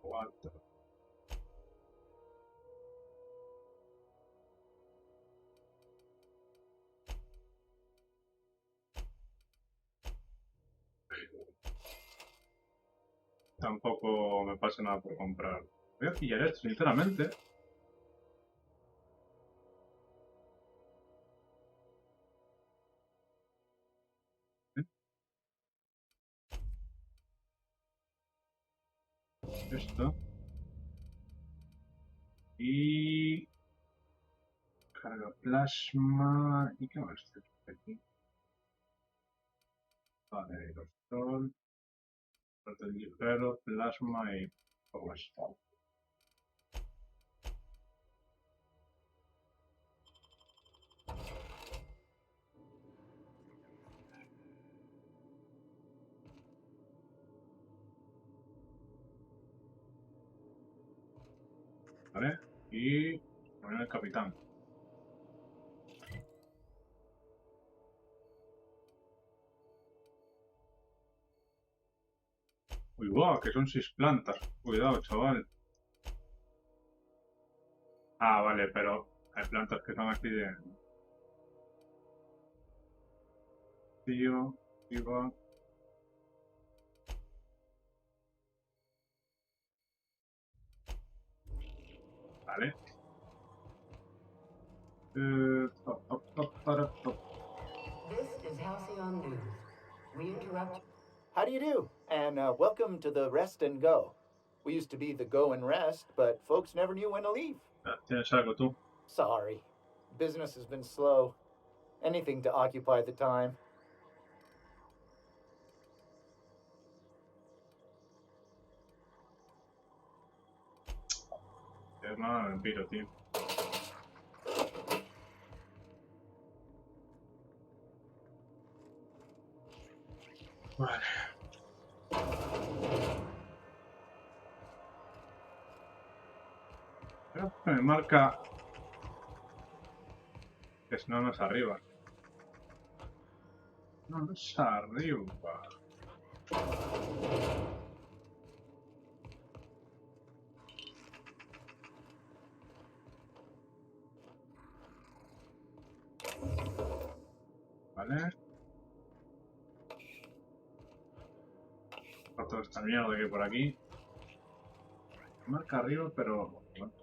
Cuatro. Tampoco me pasa nada por comprar. Voy a pillar esto, sinceramente. Esto. Y... carga plasma... ¿Y qué más? Aquí. Vale, aerosol. Parte ligero, plasma y... todo esto. Vale. Y... poner el capitán. Uy, guau, que son 6 plantas. Cuidado, chaval. Ah, vale, pero hay plantas que son aquí de... Tío, viva. Vale. This is Halcyon News. We interrupt. How do you do? And welcome to the Rest and Go. We used to be the Go and Rest, but folks never knew when to leave. ¿Tienes algo tú? Sorry. Business has been slow. Anything to occupy the time. Nada, me piro, tío. Vale. Creo que me marca que si no, no es arriba. No es arriba. Vale. Toda esta mierda que hay por aquí. Marca arriba, pero... bueno.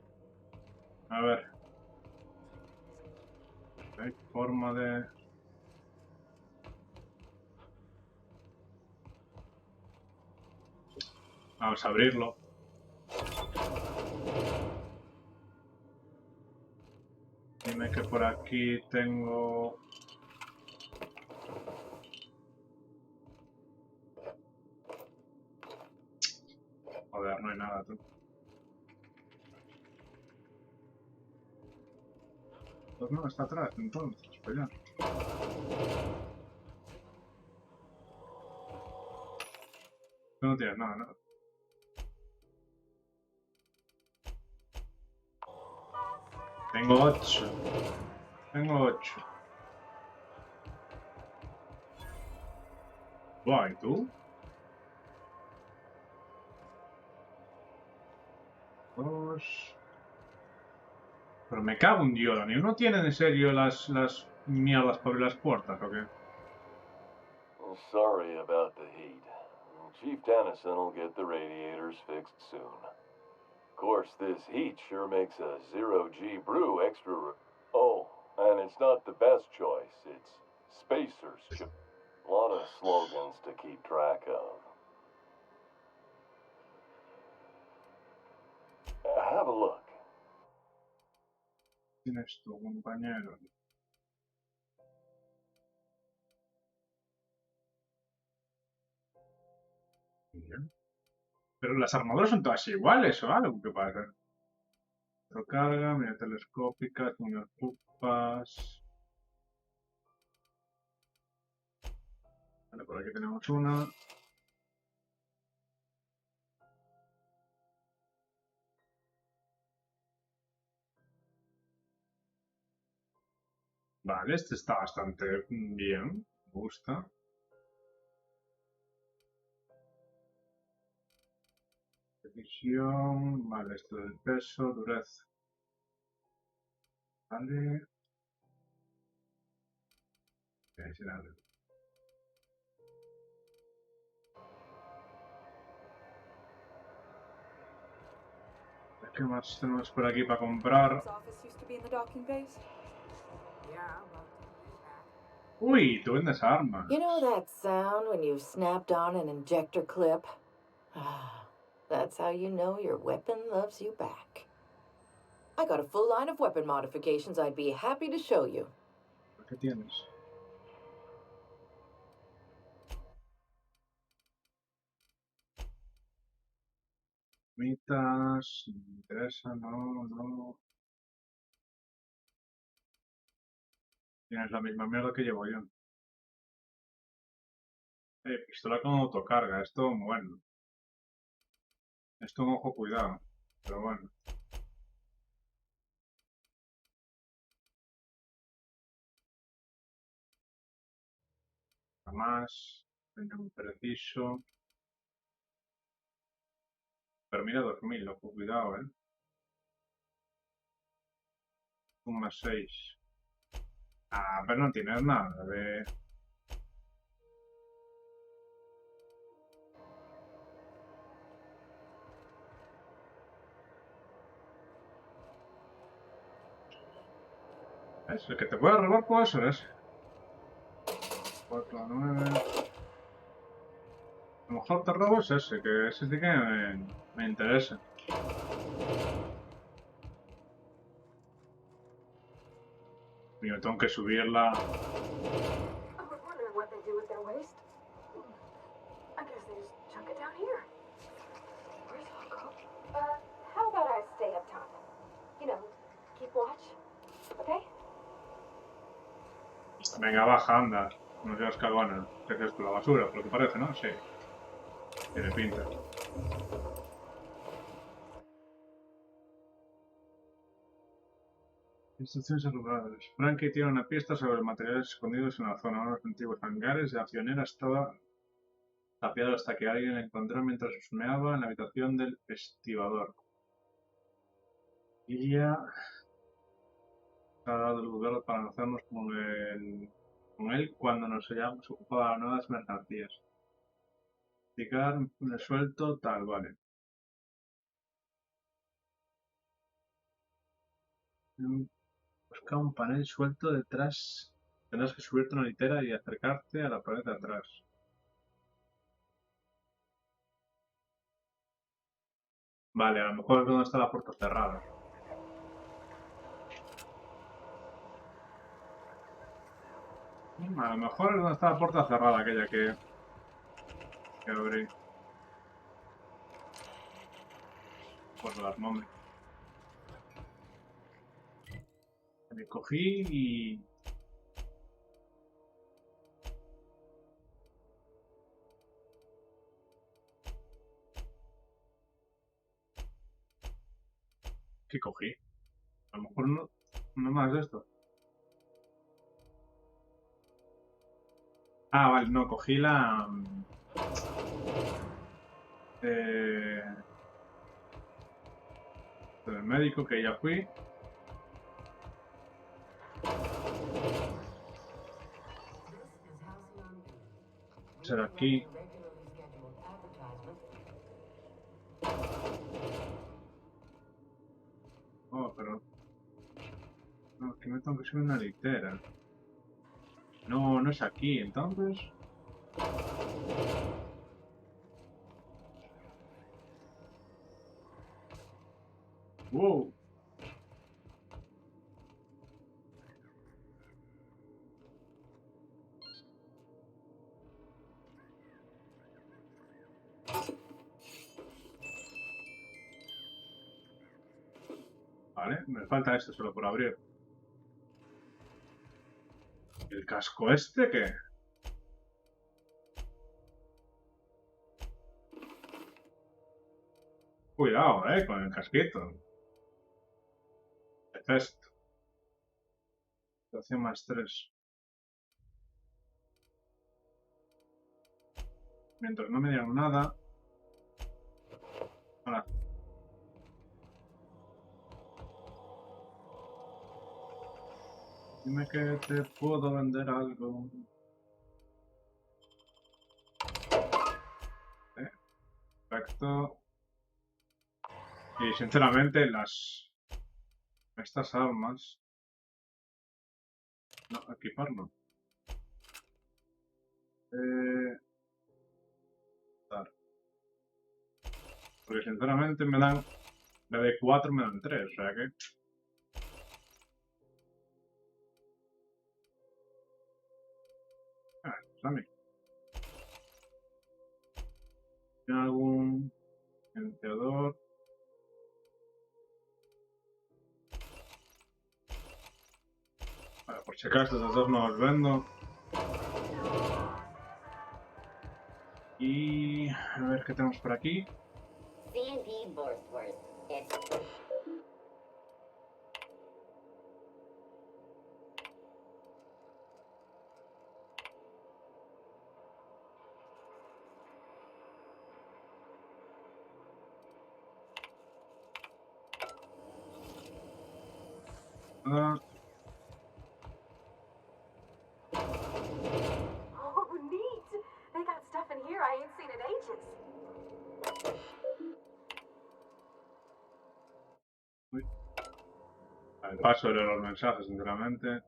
A ver. Hay forma de... Vamos a abrirlo. Dime que por aquí tengo... Joder, no hay nada, tú. Pues no, está atrás, entonces, pues ya. Tú no tienes nada, ¿no? Tengo 8. Tengo 8. Buah, ¿y tú? 2. Pero me cago en Dios, ¿ni uno tiene en serio las mierdas para abrir las puertas o qué? Sorry about the heat. Chief Dennison will get the radiators fixed soon. Of course, this heat sure makes a zero-G brew extra... Oh, and it's not the best choice. It's Spacer's. A lot of slogans to keep track of. Have a look. Tienes tu compañero. Bien. Pero las armaduras son todas iguales o algo, ¿qué pasa? Carga, mira telescópicas, unas pupas. Vale, por aquí tenemos una. Vale, este está bastante bien. Me gusta. Precisión. Vale, esto del peso, dureza. Vale. ¿Qué más tenemos por aquí para comprar? Uy, tú vendes armas. You know that sound when you've snapped on an injector clip? That's how you know your weapon loves you back. I got a full line of weapon modifications I'd be happy to show you. ¿Qué tienes? Mitas, me interesa, no. Tienes la misma mierda que llevo yo. Pistola con autocarga, esto, bueno. Esto un ojo cuidado, pero bueno. Jamás, venga muy preciso. Pero mira 2000, ojo cuidado, Un más 6. Ah, pero no tienes nada de... Es el que te puede robar, pues eso es. 4, 9. A lo mejor te robo es ese, que ese sí que me interesa. Yo tengo que subirla. I was wondering what they do with their waste. I guess they just chuck it down here. Where's Hoko? How about I stay up top? You know, keep watch. Okay? Venga, baja, anda. No seas cagona. ¿Qué es esto? La basura, por lo que parece, ¿no? Sí. Tiene pinta. Instrucciones arrugadas. Frankie tiene una pista sobre los materiales escondidos en la zona. Uno de los antiguos hangares de la Pionera estaba tapiado hasta que alguien la encontró mientras husmeaba en la habitación del estibador. Iría ha dado el lugar para hacernos con él cuando nos hayamos ocupado de nuevas mercancías. Picar, suelto, tal, vale. Busca un panel suelto detrás. Tendrás que subirte una litera y acercarte a la pared de atrás. Vale, a lo mejor es donde está la puerta cerrada. A lo mejor es donde está la puerta cerrada, aquella que abrí. Por las nombres. Me cogí y... ¿Qué cogí? A lo mejor no más de esto. Ah, vale, no, cogí la... el médico que ya fui. Será aquí. Oh, pero... No, que me tengo que subir una litera. No, no es aquí, entonces... Wow. Vale, me falta esto solo por abrir. ¿El casco este qué? Cuidado, con el casquito. Esto. Situación más 3. Mientras no me digan nada. Hola. Dime que te puedo vender algo. Perfecto. Y sinceramente estas armas... No, equipar no. Dar. Porque sinceramente me dan... La de 4 me dan 3, o sea que... Pues a mí. ¿Tiene algún silenciador? Vale, por si acaso estos dos no los vendo. Y a ver qué tenemos por aquí. Ah, Oh, neat! They got stuff in here I ain't seen in ages. uy. El paso de los mensajes, sinceramente.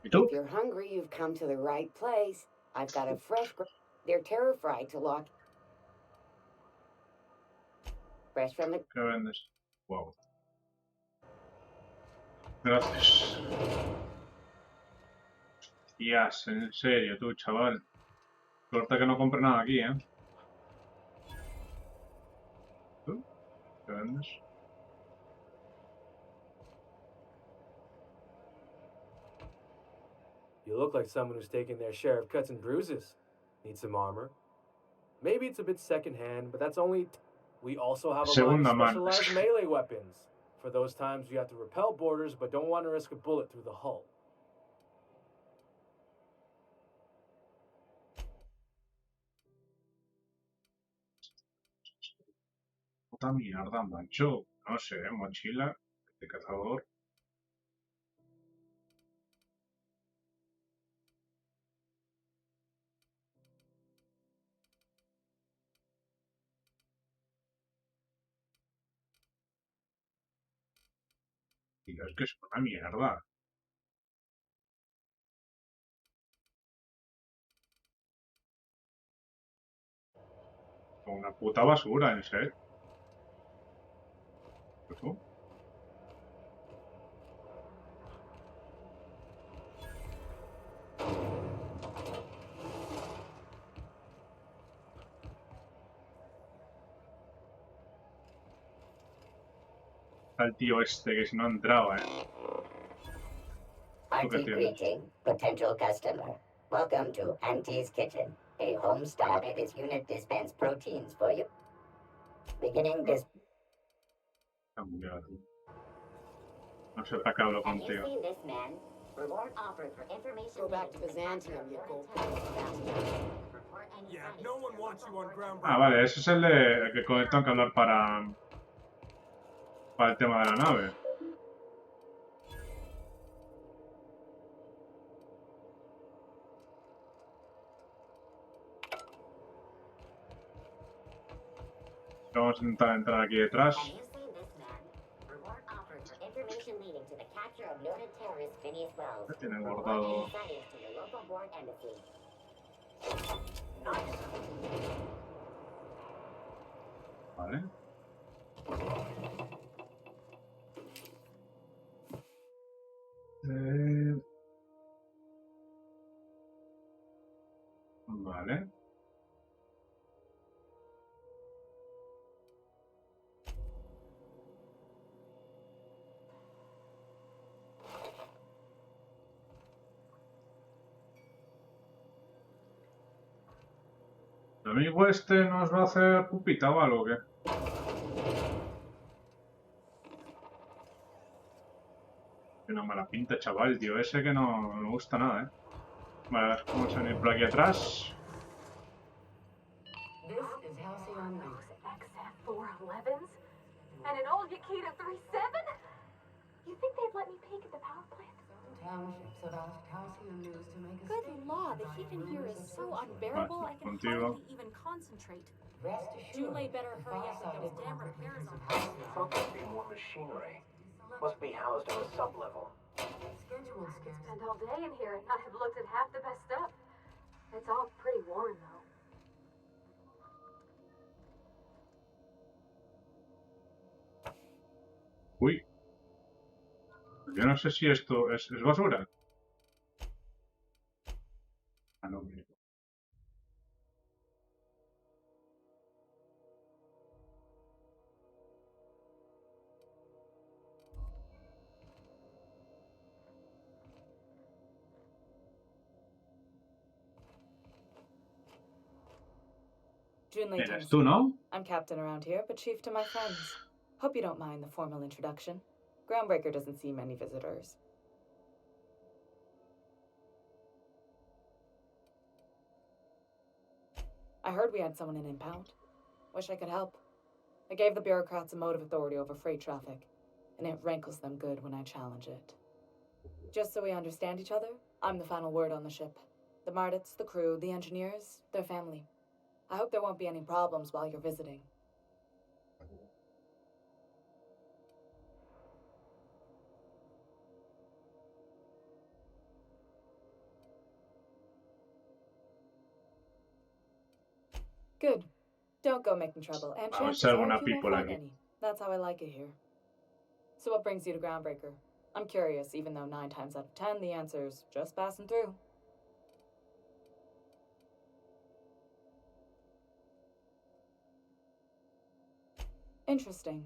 ¿Y tú? If you're hungry, you've come to the right place. I've got a they're terror fried to lock. Fresh from the... ¿Qué vendes? Wow. Gracias. Hostias, en serio, tú, chaval. Suerte que no compre nada aquí, ¿eh? ¿Tú? ¿Qué vendes? You look like someone who's taken their share of cuts and bruises. Need some armor? Maybe it's a bit secondhand, but that's only... We also have a line of Segunda mano. specialized melee weapons. For those times you have to repel boarders, but don't want to risk a bullet through the hull. Puta mierda, macho. No sé, mochila de cazador. Tío, es que es una mierda. Una puta basura, en serio. ¿Tú? Al tío este que si no entraba, ¿Tú qué tienes? Greeting, potential customer. Welcome to Auntie's Kitchen, a home style that is unit dispense proteins for you. Beginning this. No sé para qué hablo contigo. This man? Reward offered for information. Go back to Byzantium, you go. Yeah, no one wants you on ground. Ah, vale, ese es el que tengo que hablar para el tema de la nave. Vamos a intentar entrar aquí detrás. ¿Qué tiene guardado? Vale. Vale. ¿El amigo este nos va a hacer pupita o algo o qué? Tiene una mala pinta, chaval, tío. Ese que no me gusta nada, ¿eh? Vale, vamos a venir por aquí atrás. This is Halcyon News. XF411s? And an old Yakita 37? You think they'd let me peek at the power plant? Townships have asked Halcyon News to make a Good statement law, the heat in here is so unbearable I can hardly even concentrate. Rest assured, Julie better the hurry up with those far-sighted damn corporate repairs leaders on of Halcyon Thought there'd be more machinery. Must be housed on a sub-level. scheduled scarce. Spent all day in here and not have looked at half the best stuff. It's all pretty worn, though. Uy. Yo no sé si esto es basura. Ah, no, mira. Junlei Eres tú, ¿no? I'm captain around here, but chief to my friends. Hope you don't mind the formal introduction. Groundbreaker doesn't see many visitors. I heard we had someone in impound. Wish I could help. I gave the bureaucrats a motive authority over freight traffic, and it rankles them good when I challenge it. Just so we understand each other, I'm the final word on the ship. The Mardits, the crew, the engineers, their family. I hope there won't be any problems while you're visiting. Good. Don't go making trouble, and Vamos a chances ser are buena you won't people find aquí. any. That's how I like it here. So what brings you to Groundbreaker? I'm curious, even though 9 times out of 10 the answer's just passing through. Interesting.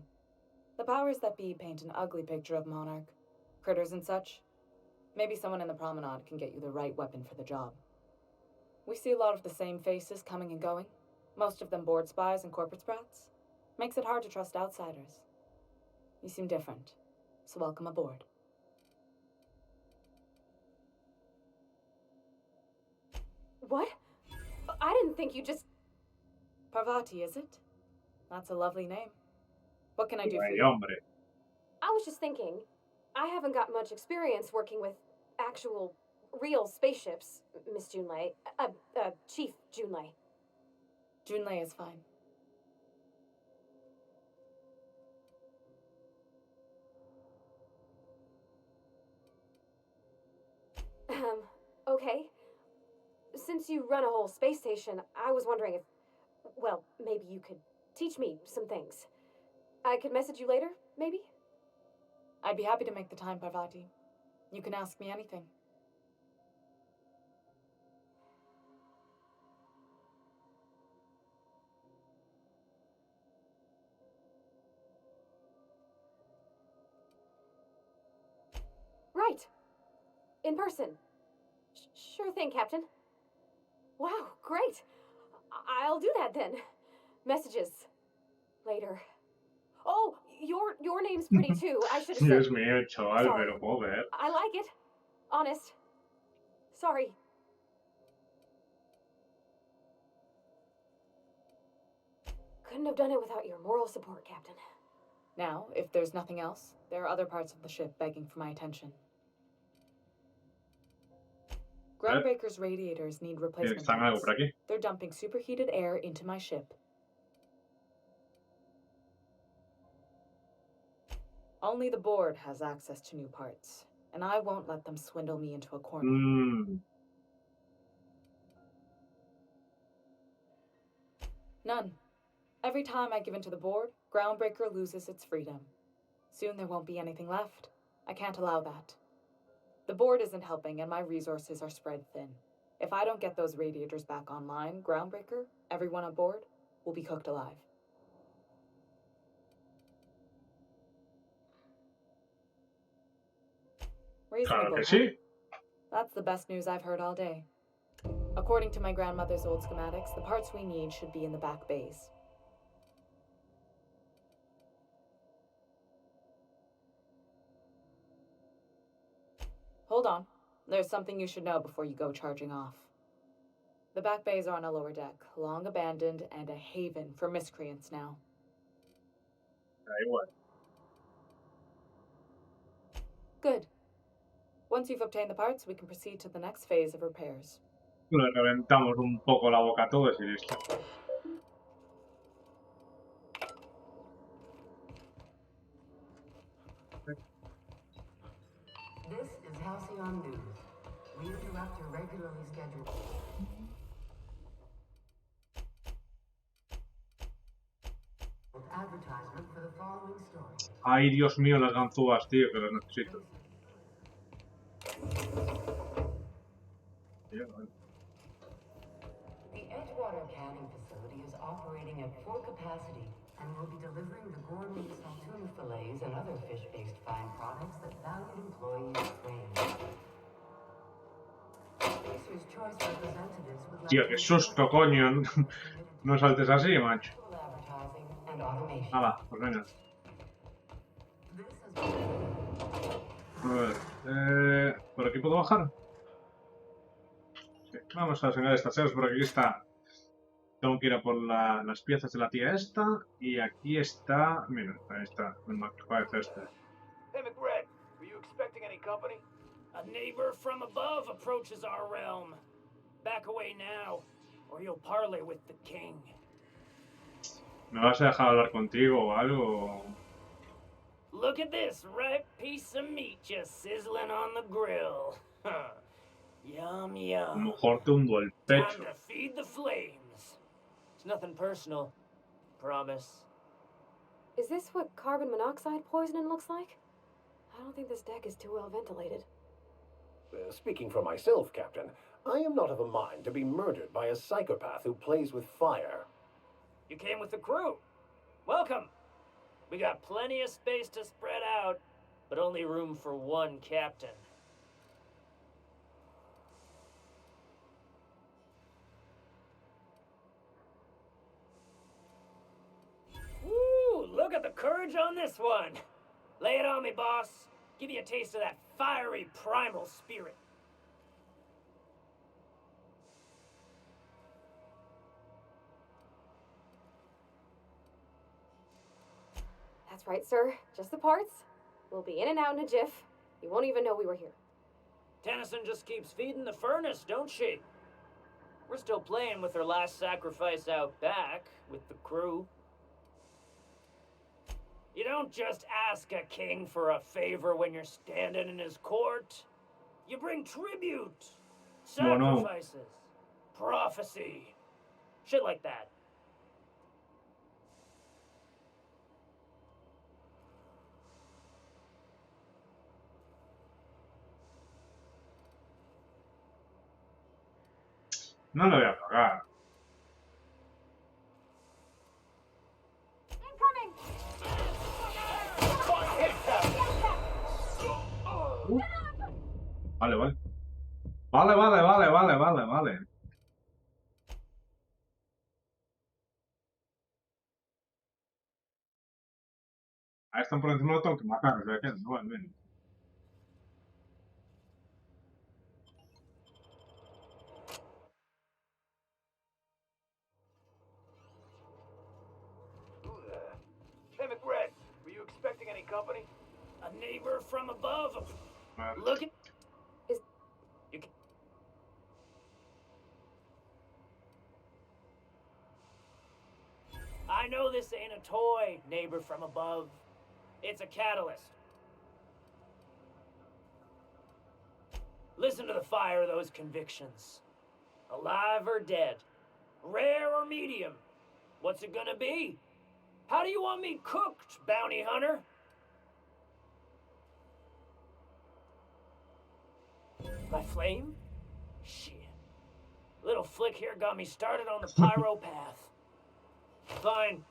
The powers that be paint an ugly picture of Monarch. Critters and such. Maybe someone in the promenade can get you the right weapon for the job. We see a lot of the same faces coming and going. Most of them board spies and corporate sprats. Makes it hard to trust outsiders. You seem different, so welcome aboard. What? I didn't think you just... Parvati, is it? That's a lovely name. What can I do for Ay, you? hombre. I was just thinking, I haven't got much experience working with actual, real spaceships, Miss Junlei. Chief Junlei. Junlei is fine. Okay. Since you run a whole space station, I was wondering if, well, maybe you could teach me some things. I could message you later, maybe? I'd be happy to make the time, Parvati. You can ask me anything. Right. In person. Sure thing, Captain. Wow, great. I'll do that then. Messages. Later. Oh, your name's pretty too. I should have said... Dios mío, chaval, Sorry. pero joder. I like it. Honest. Sorry. Couldn't have done it without your moral support, Captain. Now, if there's nothing else, there are other parts of the ship begging for my attention. Groundbreaker's radiators need replacement ¿Están algo parts. por aquí? They're dumping superheated air into my ship. Only the board has access to new parts, and I won't let them swindle me into a corner. None. Every time I give in to the board, Groundbreaker loses its freedom. Soon there won't be anything left. I can't allow that. The board isn't helping, and my resources are spread thin. If I don't get those radiators back online, Groundbreaker, everyone on board, will be cooked alive. Claro que Reasonable, sí. huh? That's the best news I've heard all day. According to my grandmother's old schematics, the parts we need should be in the back bays. Hold on. There's something you should know before you go charging off. The back bays are on a lower deck, long abandoned and a haven for miscreants now. Da igual. Good. Once you've obtained the parts, we can proceed to the next phase of repairs. Le reventamos un poco la boca a todos y listo. This is Halcyon News. We interrupt your regularly scheduled... advertisement for the following story. Ay, Dios mío, las ganzúas, tío, que las necesito. The Edgewater canning facility is operating at full capacity and will be delivering the gourmet saltuna fillets and other fish-based fine products that valued employees crave. Spacer's Choice representatives would like Tío, to qué susto, coño. No saltes así, macho. advertising and automation. Hala, pues venga. A ver, ¿por aquí puedo bajar? Sí. Vamos a señalar estas series, porque aquí está. Tengo que ir a por las piezas de la tía esta. Y aquí está. Mira, ahí está. El Mac parece este. Hey, McRed, were you expecting any company? A neighbor from above approaches our realm. Back away now, or you'll parley with the king. ¿Me vas a dejar hablar contigo o algo? Look at this ripe piece of meat just sizzling on the grill. Yum, A lo yum. mejor te hundo el Time pecho. to feed the flames. It's nothing personal. Promise. Is this what carbon monoxide poisoning looks like? I don't think this deck is too well ventilated. Speaking for myself, Captain, I am not of a mind to be murdered by a psychopath who plays with fire. You came with the crew. Welcome. We got plenty of space to spread out, but only room for one captain. Woo! Look at the courage on this one. Lay it on me, boss. Give you a taste of that fiery primal spirit. That's right, sir. Just the parts. We'll be in and out in a jiff. You won't even know we were here. Tennyson just keeps feeding the furnace, don't she? We're still playing with her last sacrifice out back, with the crew. You don't just ask a king for a favor when you're standing in his court. You bring tribute, sacrifices, prophecy, shit like that. No lo voy a pagar. Vale, vale. Vale. Ahí están por encima, lo tengo que matar, o sea que no vale bien. Hey, McRed, were you expecting any company? A neighbor from above. Look at... I know this ain't a toy, neighbor from above. It's a catalyst. Listen to the fire of those convictions. Alive or dead? Rare or medium? What's it gonna be? How do you want me cooked, bounty hunter? My flame? Shit. Little flick here got me started on the pyro path. Fine.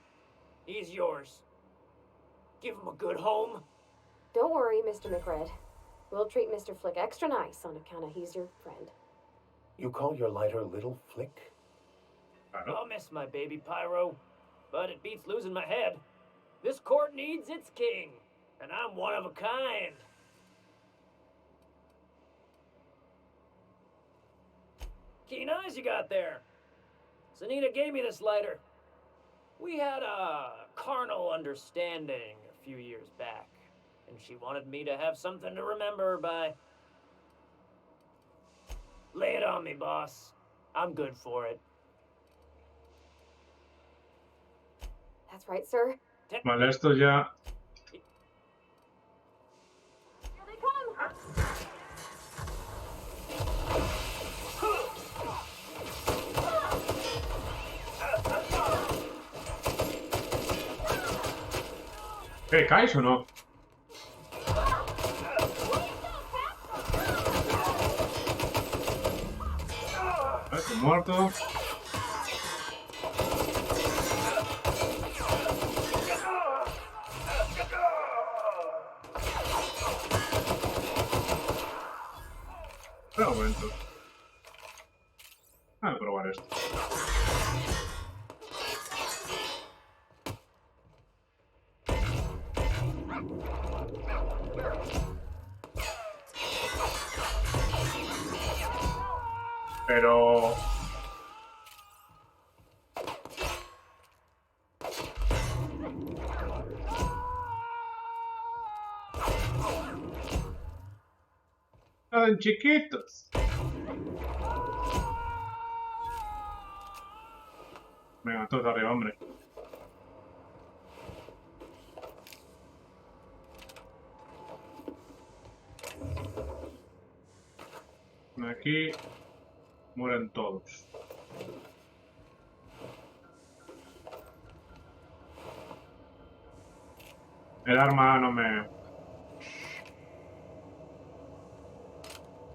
He's yours. Give him a good home. Don't worry, Mr. McRed. We'll treat Mr. Flick extra nice on account of he's your friend. You call your lighter Little Flick? I'll miss my baby pyro, but it beats losing my head. This court needs its king, and I'm one of a kind. Keen eyes you got there. Zanita gave me this lighter. We had a carnal understanding a few years back, and she wanted me to have something to remember her by. Lay it on me, boss. I'm good for it. That's right, sir. Vale, esto ya... Here they come! ¿Caes o no? Estoy muerto. Espera un momento. Voy a probar esto. Pero... ¡Eran chiquitos! Venga, todos arriba, hombre. Aquí mueren todos. El arma no me...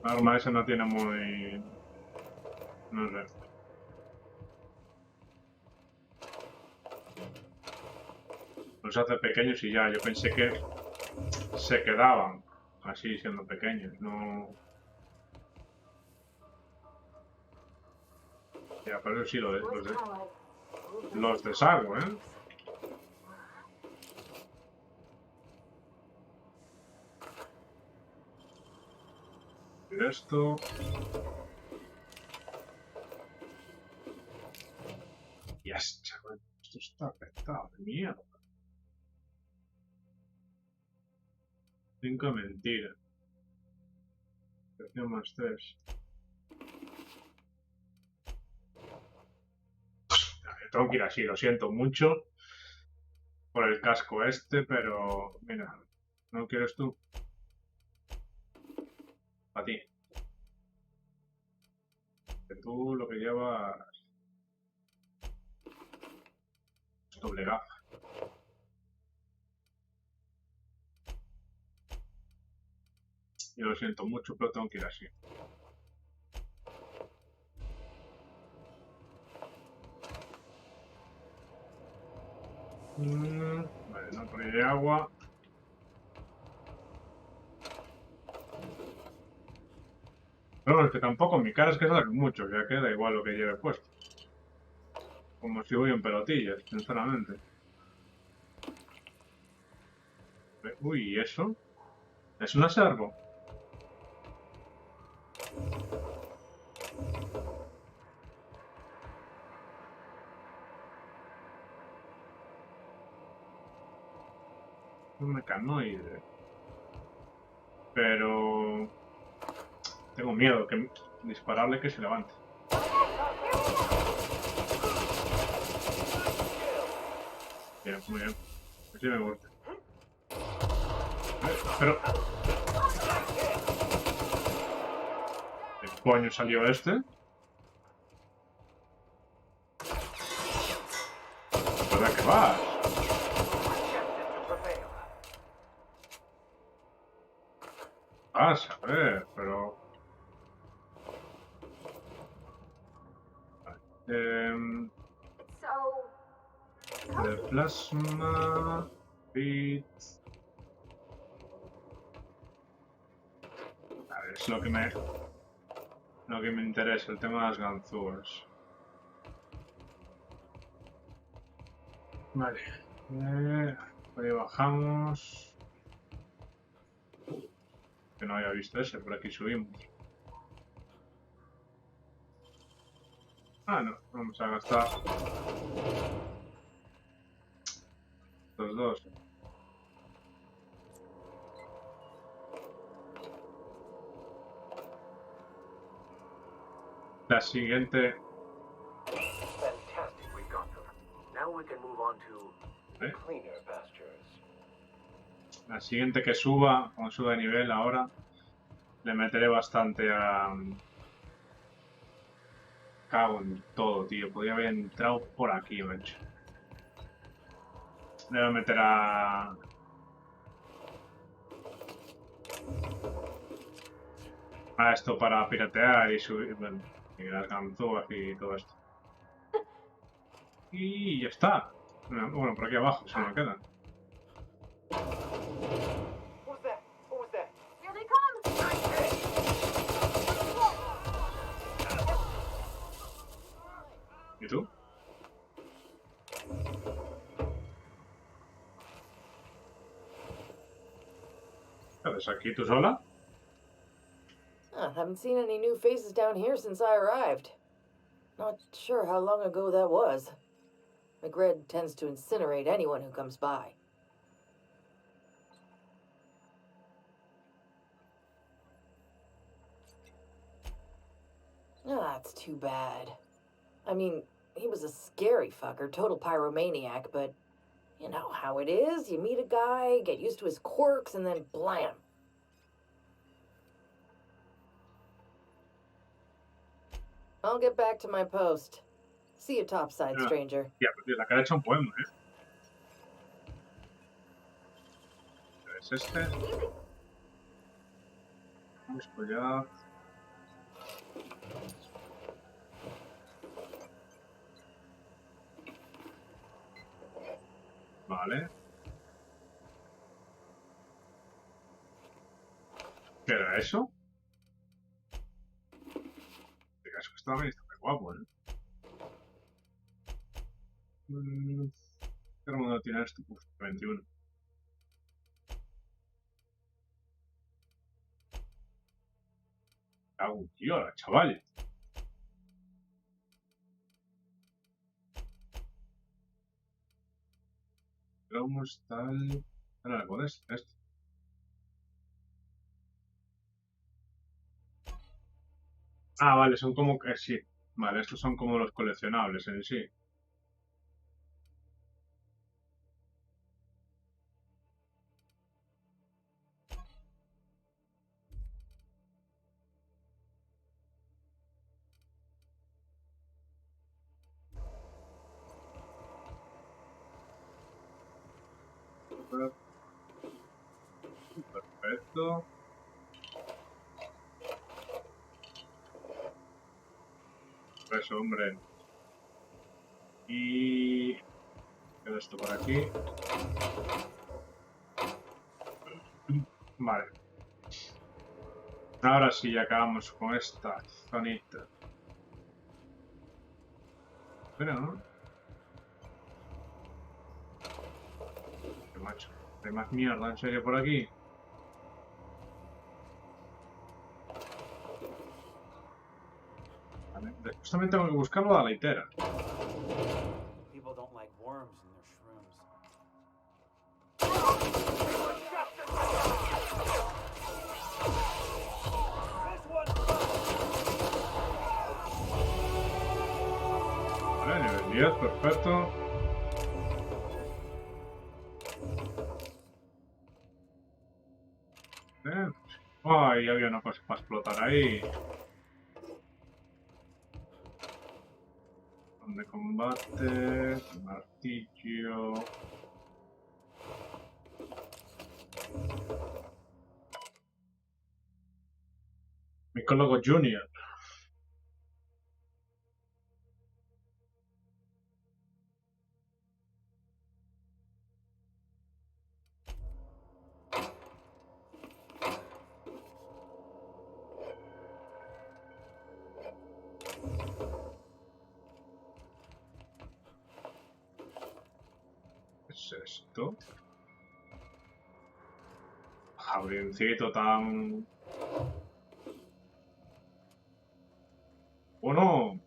El arma esa no tiene muy... No sé. Los hace pequeños y ya. Yo pensé que se quedaban así siendo pequeños, no... Ya, pero sí los deshago, ¿eh? Esto... Yes, chaval. Esto está petado de mierda. 5 mentiras. Presión más 3. Tengo que ir así, lo siento mucho por el casco este, pero mira, ¿no quieres tú? A ti. Que tú lo que llevas es doble gafa. Yo lo siento mucho, pero tengo que ir así. Vale, no por ahí de agua. Pero bueno, es que tampoco mi cara es que salga mucho, ya que da igual lo que lleve puesto. Como si voy en pelotillas, sinceramente. Uy, ¿y eso? ¿Es una servo? Un mecanoide. Pero... Tengo miedo que dispararle que se levante. Bien, muy bien. Así me gusta. Pero... ¿De qué coño salió este? ¿Verdad que vas? Vas a ver, pero... De plasma... Bit... A ver, es lo que me interesa, el tema de las ganzúas. Vale. Por ahí bajamos. Que no había visto ese, por aquí subimos. Ah, no, vamos a gastar los dos. La siguiente... Fantastic, we got them. Now we can move on to cleaner pastures. La siguiente que suba, cuando suba de nivel ahora, le meteré bastante a... Cago en todo, tío. Podría haber entrado por aquí, macho. Le voy a meter a esto para piratear y subir, bueno, y las ganzúas y todo esto. Y ya está. Bueno, por aquí abajo se me queda. ¿Y tú? ¿Qué haces aquí tú sola? Haven't seen any new faces down here since I arrived. Not sure how long ago that was. McRed tends to incinerate anyone who comes by. That's too bad. I mean, he was a scary fucker, total pyromaniac, but you know how it is. You meet a guy, get used to his quirks, and then blam. I'll get back to my post. See you topside, stranger. Ya, pues la cara ha hecho un poema, ¿eh? es este. Vamos por allá. Vale. ¿Qué era eso? Este casco está muy guapo, ¿eh? ¿Qué mundo tiene esto? Pues 21. Tío, la chaval. Cromos, tal. Ahora le pones esto. Ah, vale, son como que sí. Vale, estos son como los coleccionables en sí. Perfecto. Eso, hombre. Y queda esto por aquí. Vale. Ahora sí, acabamos con esta zonita. Pero, ¿no? Qué macho. Hay más mierda, en serio, por aquí. Vale. Después también tengo que buscarlo a la litera. People don't like worms in their shrooms. Vale, nivel 10, perfecto. Ay, había una cosa para explotar ahí. De combate, martillo. Micólogo Junior. ¿Qué es esto? Jardíncito tan... ¡Oh, no!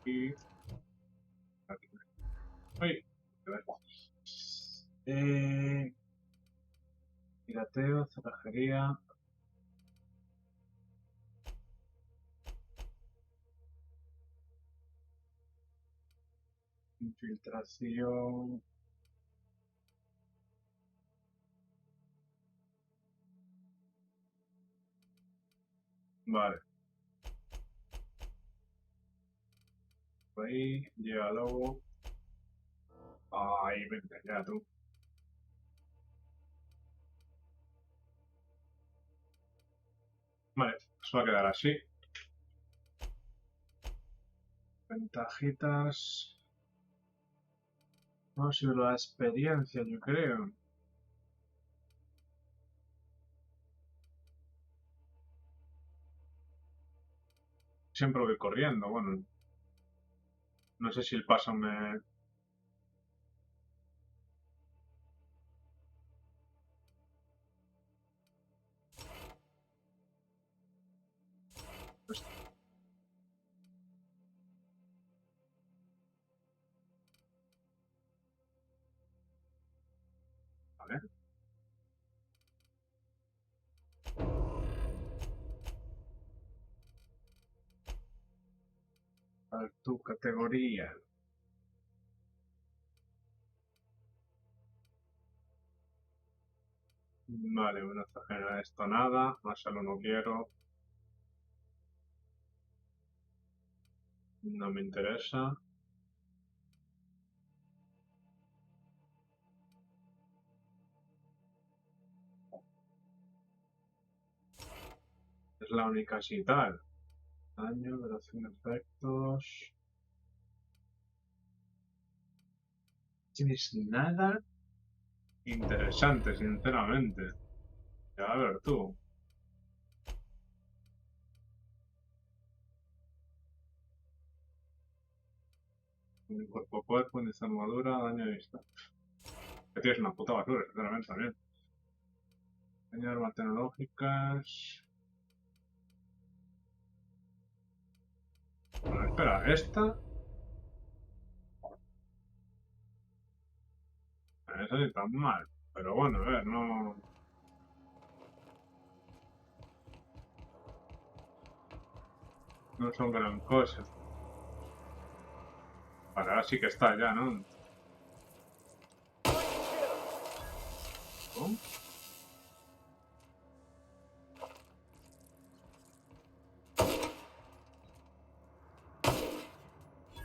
Y... aquí. ¡Ay! Pirateo, cerrajería... Infiltración... Vale. Ahí, diálogo. Ay, venga ya tú. Vale, pues va a quedar así. Ventajitas. No sé, la experiencia, yo creo. Siempre voy corriendo, bueno. No sé si el paso me... pues, vale. A tu categoría. Vale, una genera esto nada. Más solo no quiero. No me interesa. Es la única así tal. Daño, duración de efectos. Tienes nada interesante, sinceramente. Ya, a ver tú. Cuerpo a cuerpo, índice de armadura, daño de vista. Que tienes una puta basura, sinceramente, también. Daño de armas tecnológicas. Bueno, espera, esta. Esa sí tan mal. Pero bueno, a ver, no. No son gran cosa. Ahora sí que está ya, ¿no? ¿No?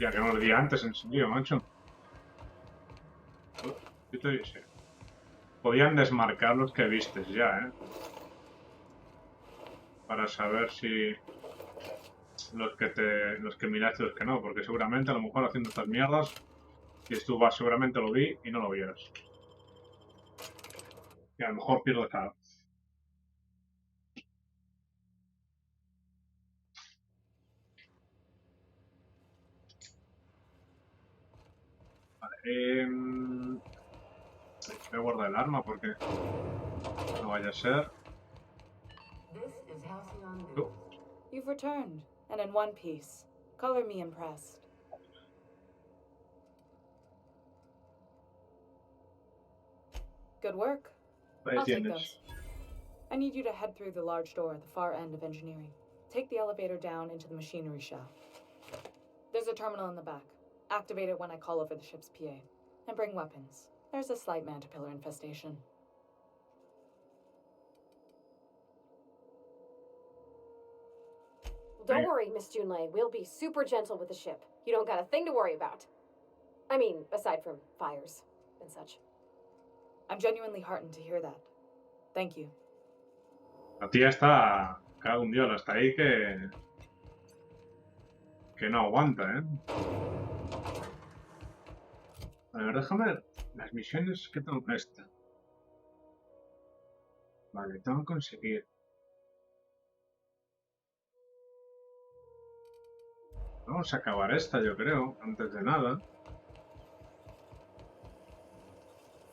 Ya que no lo di antes, en serio, macho. Yo te dije. Podían desmarcar los que vistes ya, ¿eh? Para saber si los que miraste y los que no, porque seguramente a lo mejor haciendo estas mierdas, si tú vas, seguramente lo vi y no lo vieras. Y a lo mejor pierdo esa. Vale, voy a guardar el arma porque no vaya a ser. You've returned, and in one piece. Color me impressed. Good work. Ahí I'll take tienes. those. I need you to head through the large door at the far end of engineering. Take the elevator down into the machinery shaft. There's a terminal in the back. Activate it when I call over the ship's PA. And bring weapons. There's a slight mantipillar infestation. Don't worry, Miss Junlei. We'll be super gentle with the ship. You don't got a thing to worry about. I mean, aside from fires and such. I'm genuinely heartened to hear that. Thank you. La tía está. Cago un dios, hasta ahí que no aguanta, ¿eh? A ver, déjame ver. Las misiones que tengo esta. Vale, tengo que conseguir. Vamos a acabar esta, yo creo, antes de nada.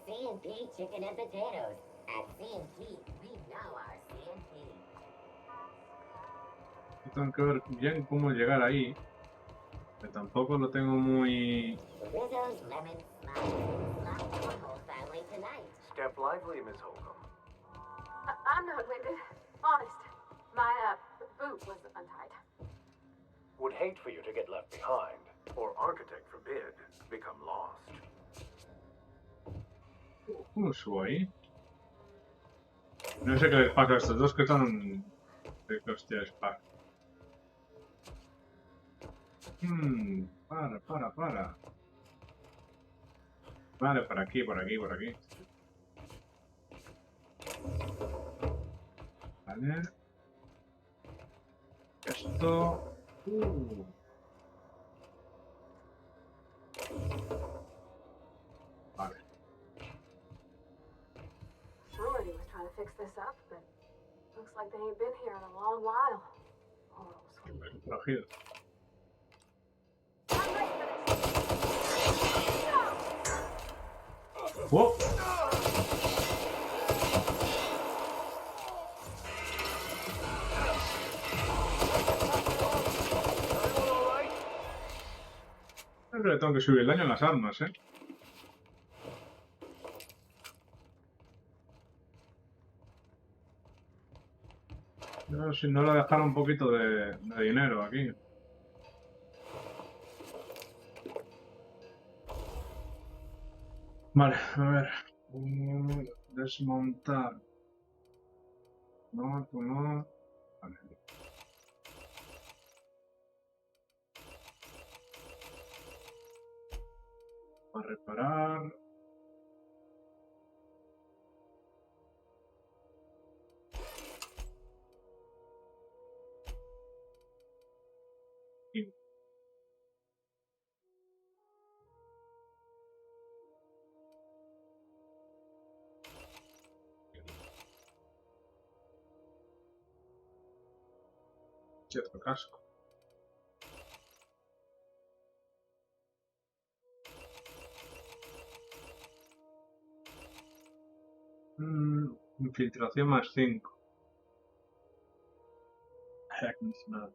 C&P chicken and potatoes. At C&P, we know our C&P. Tengo que ver bien cómo llegar ahí. Que tampoco lo tengo muy. Rizzo's lemon slide cornhole family tonight. Step lively, Miss Holcomb. I'm not winded. Honest. My, boot was untied. Would hate for you to get left behind, or architect forbid, become lost. ¿Cómo subo ahí? No sé qué les pasa a estos dos que son. ¿Qué hostia les pasa? Para. Vale, por aquí. Vale. Esto. Vale. Rorty was trying to fix this up, but looks like they ain't been here in a long while. Oh, sweet. Protegido. ¡Oh! Siempre le tengo que subir el daño a las armas, ¿eh? No, si no le dejaron un poquito de dinero aquí. Vale, a ver. Desmontar. No, tú no. Vale. Para reparar. Y cierto casco. Infiltración más 5. Nada.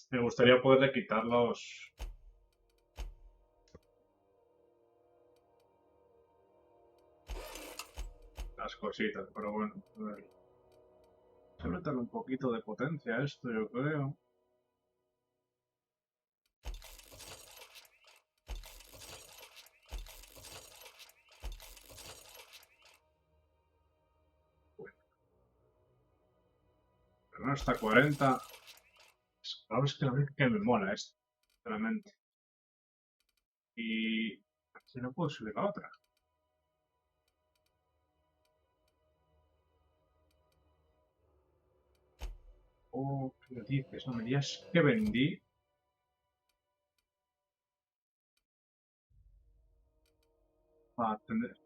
Me gustaría poderle quitar las cositas, pero bueno, a ver. Se meterle un poquito de potencia a esto, yo creo. Bueno. Pero no hasta 40. Claro, es que la verdad que me mola esto, realmente. Y si no puedo subir la otra. Oh, ¿qué dices? No me digas que vendí.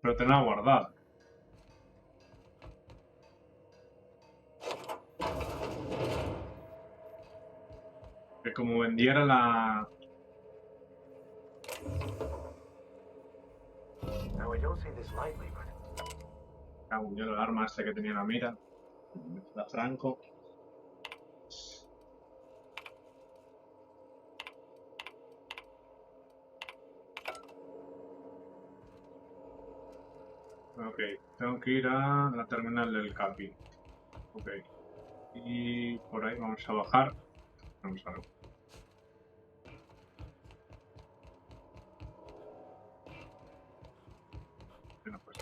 Pero tenerla guardada. Que como vendiera la... Now, I don't say this lightly, but Yo el arma esta que tenía en la mira. La Franco. Ok, tengo que ir a la terminal del Capi. Ok. Y por ahí vamos a bajar. Vamos a ver. No, pues.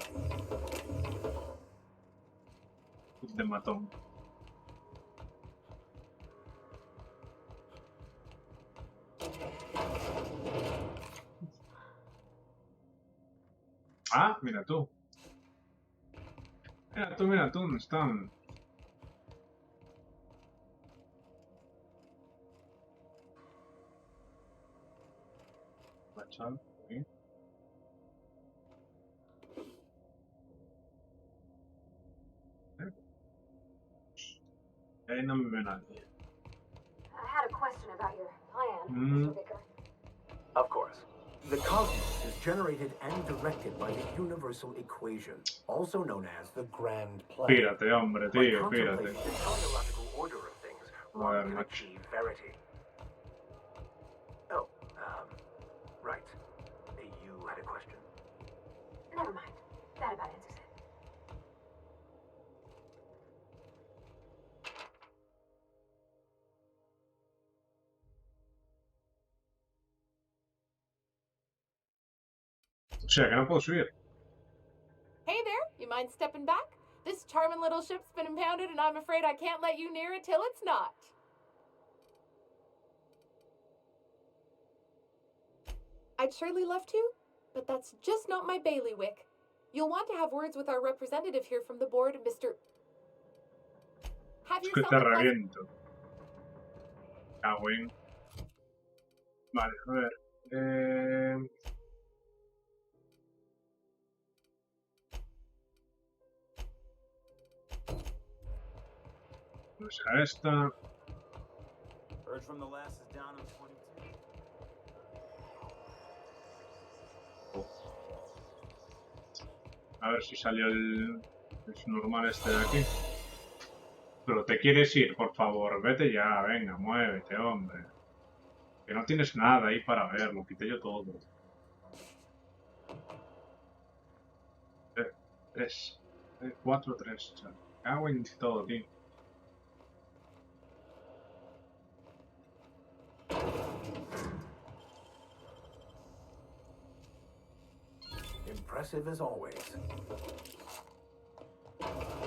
De matón. Ah, mira tú. Mira tú, ¿dónde están? Machado, ¿sí? Ahí no me ve nadie. I had a question about your plan, Mr. Vicker. of course. The cosmos is generated and directed by the universal equation, also known as the grand plan. Pírate, hombre, By tío, contemplating pírate. the teleological order of things, one can achieve verity. Oh, right. You had a question? Never mind. That about answers it. O sea, que no puedo subir. Hey there, you mind stepping back? This charming little ship's been impounded and I'm afraid I can't let you near it till it's not. I'd surely love to, but that's just not my bailiwick. You'll want to have words with our representative here from the board, Mr. Have Es que yourself te a pleasant... reviento. Cago en. Vale, a ver. Vamos a esta. Urge from the last is down on 22. A ver si salió el normal este de aquí. Pero te quieres ir, por favor. Vete ya, venga, muévete, hombre. Que no tienes nada ahí para ver, lo quité yo todo. 3. 4, 3. O sea, cago en todo, tío. Impressive as always.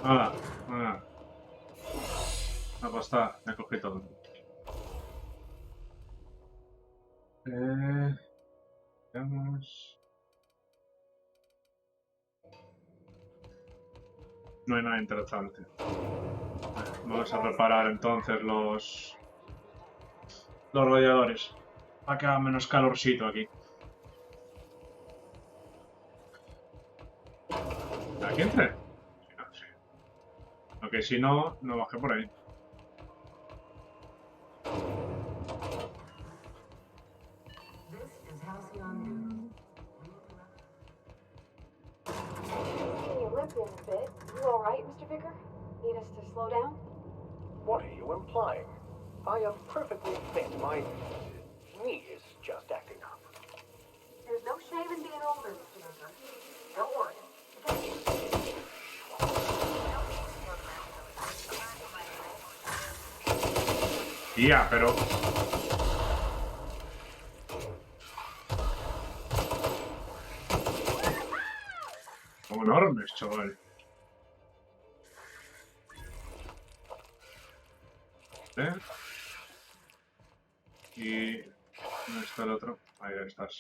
Nada, nada. No, pues está, me cogí todo. Veamos. No hay nada interesante. Vamos a preparar entonces los radiadores. Para que haga menos calorcito aquí. ¿Aquí entré? Sí, no, sí. Aunque si no, no bajé por ahí. You limping a bit. You all right, Mr. Vicker? Need us to slow down? What are you implying? I am perfectly fit. My knee is just acting up. There's no shame in being older, Mr. Vicker. Don't worry. Tía, pero... Son enormes, chaval. ¿Eh? Y... ¿Dónde está el otro? Ahí estás.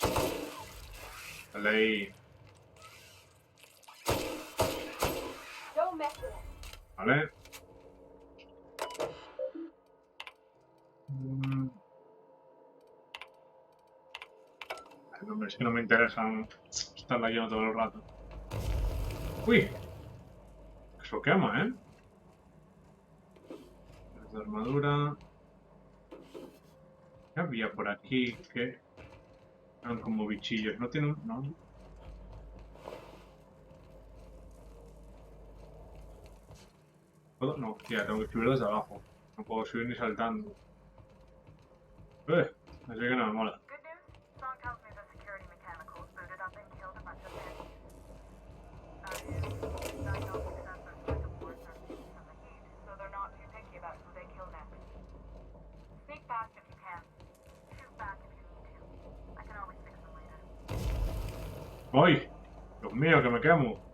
Dale ahí. Vale. No, es que no me interesan estarla lleno todo el rato. ¡Uy! Eso quema, ¿eh? De armadura. ¿Qué había por aquí? Que eran como bichillos. ¿No tienen...? No. ¿Puedo? No, tía, tengo que subir desde abajo. No puedo subir ni saltando. Así que no me mola. Song tells me the security mechanicals booted up and killed a bunch of bandits. Diagnostic sensors for the boards are immune from the heat, so they're not too picky about who they kill next. Sneak past if you can. Shoot back if you need to. I can always fix them later. ¡Ay! ¡Dios mío, que me quemo!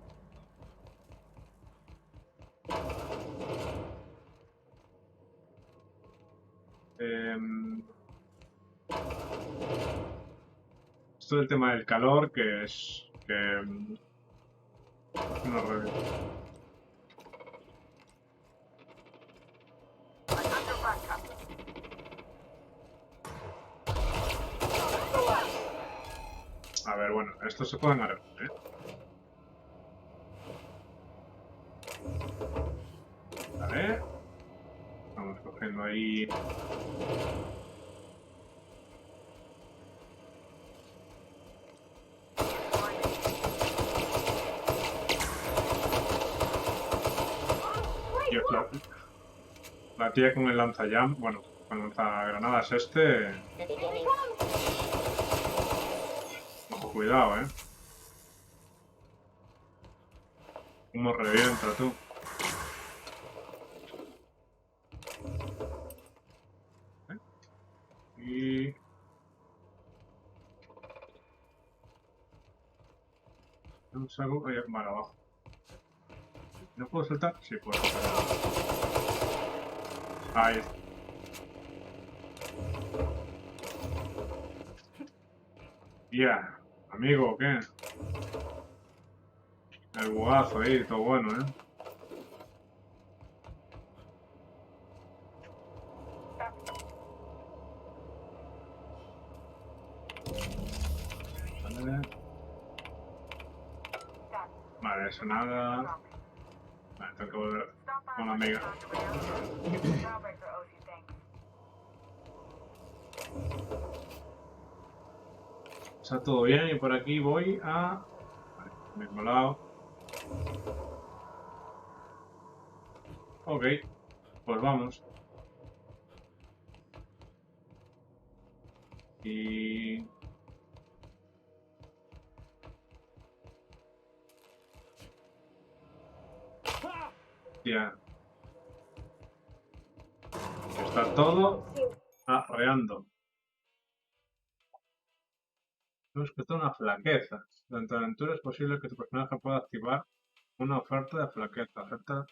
Esto del tema del calor, que es... que... no revienta. A ver, bueno, estos se pueden arreglar, ¿eh? Vale. Vamos cogiendo ahí... Dios, la tía con el lanzallam, bueno, con el lanzagranadas este... Ojo, cuidado, ¿eh? Cómo revienta, tú. Y... no salgo... Vale, abajo. ¿No puedo saltar? Sí, puedo saltar. Ahí está. Ya, amigo, ¿qué? El bugazo ahí, todo bueno, ¿eh? Vale. Vale, eso nada. Vale, tengo que volver con la amiga. Está todo bien y por aquí voy a... Vale, mismo lado. Ok, pues vamos. Y... ya. Está todo arreando. No es que está una flaqueza. Durante la aventura es posible que tu personaje pueda activar una oferta de flaqueza. Oferta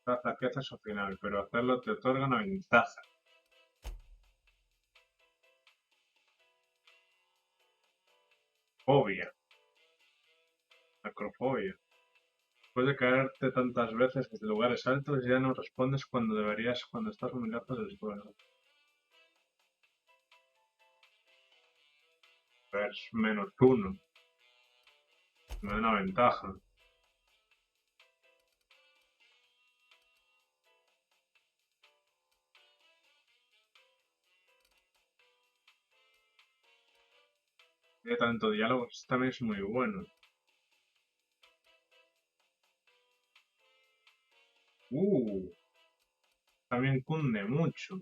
de flaqueza es opcional, pero hacerlo te otorga una ventaja. Fobia. Acrofobia. Después de caerte tantas veces desde lugares altos, ya no respondes cuando deberías cuando estás muy lejos del suelo. Es -1. Me da una ventaja. Tiene tanto diálogo, esto también es muy bueno. También cunde mucho.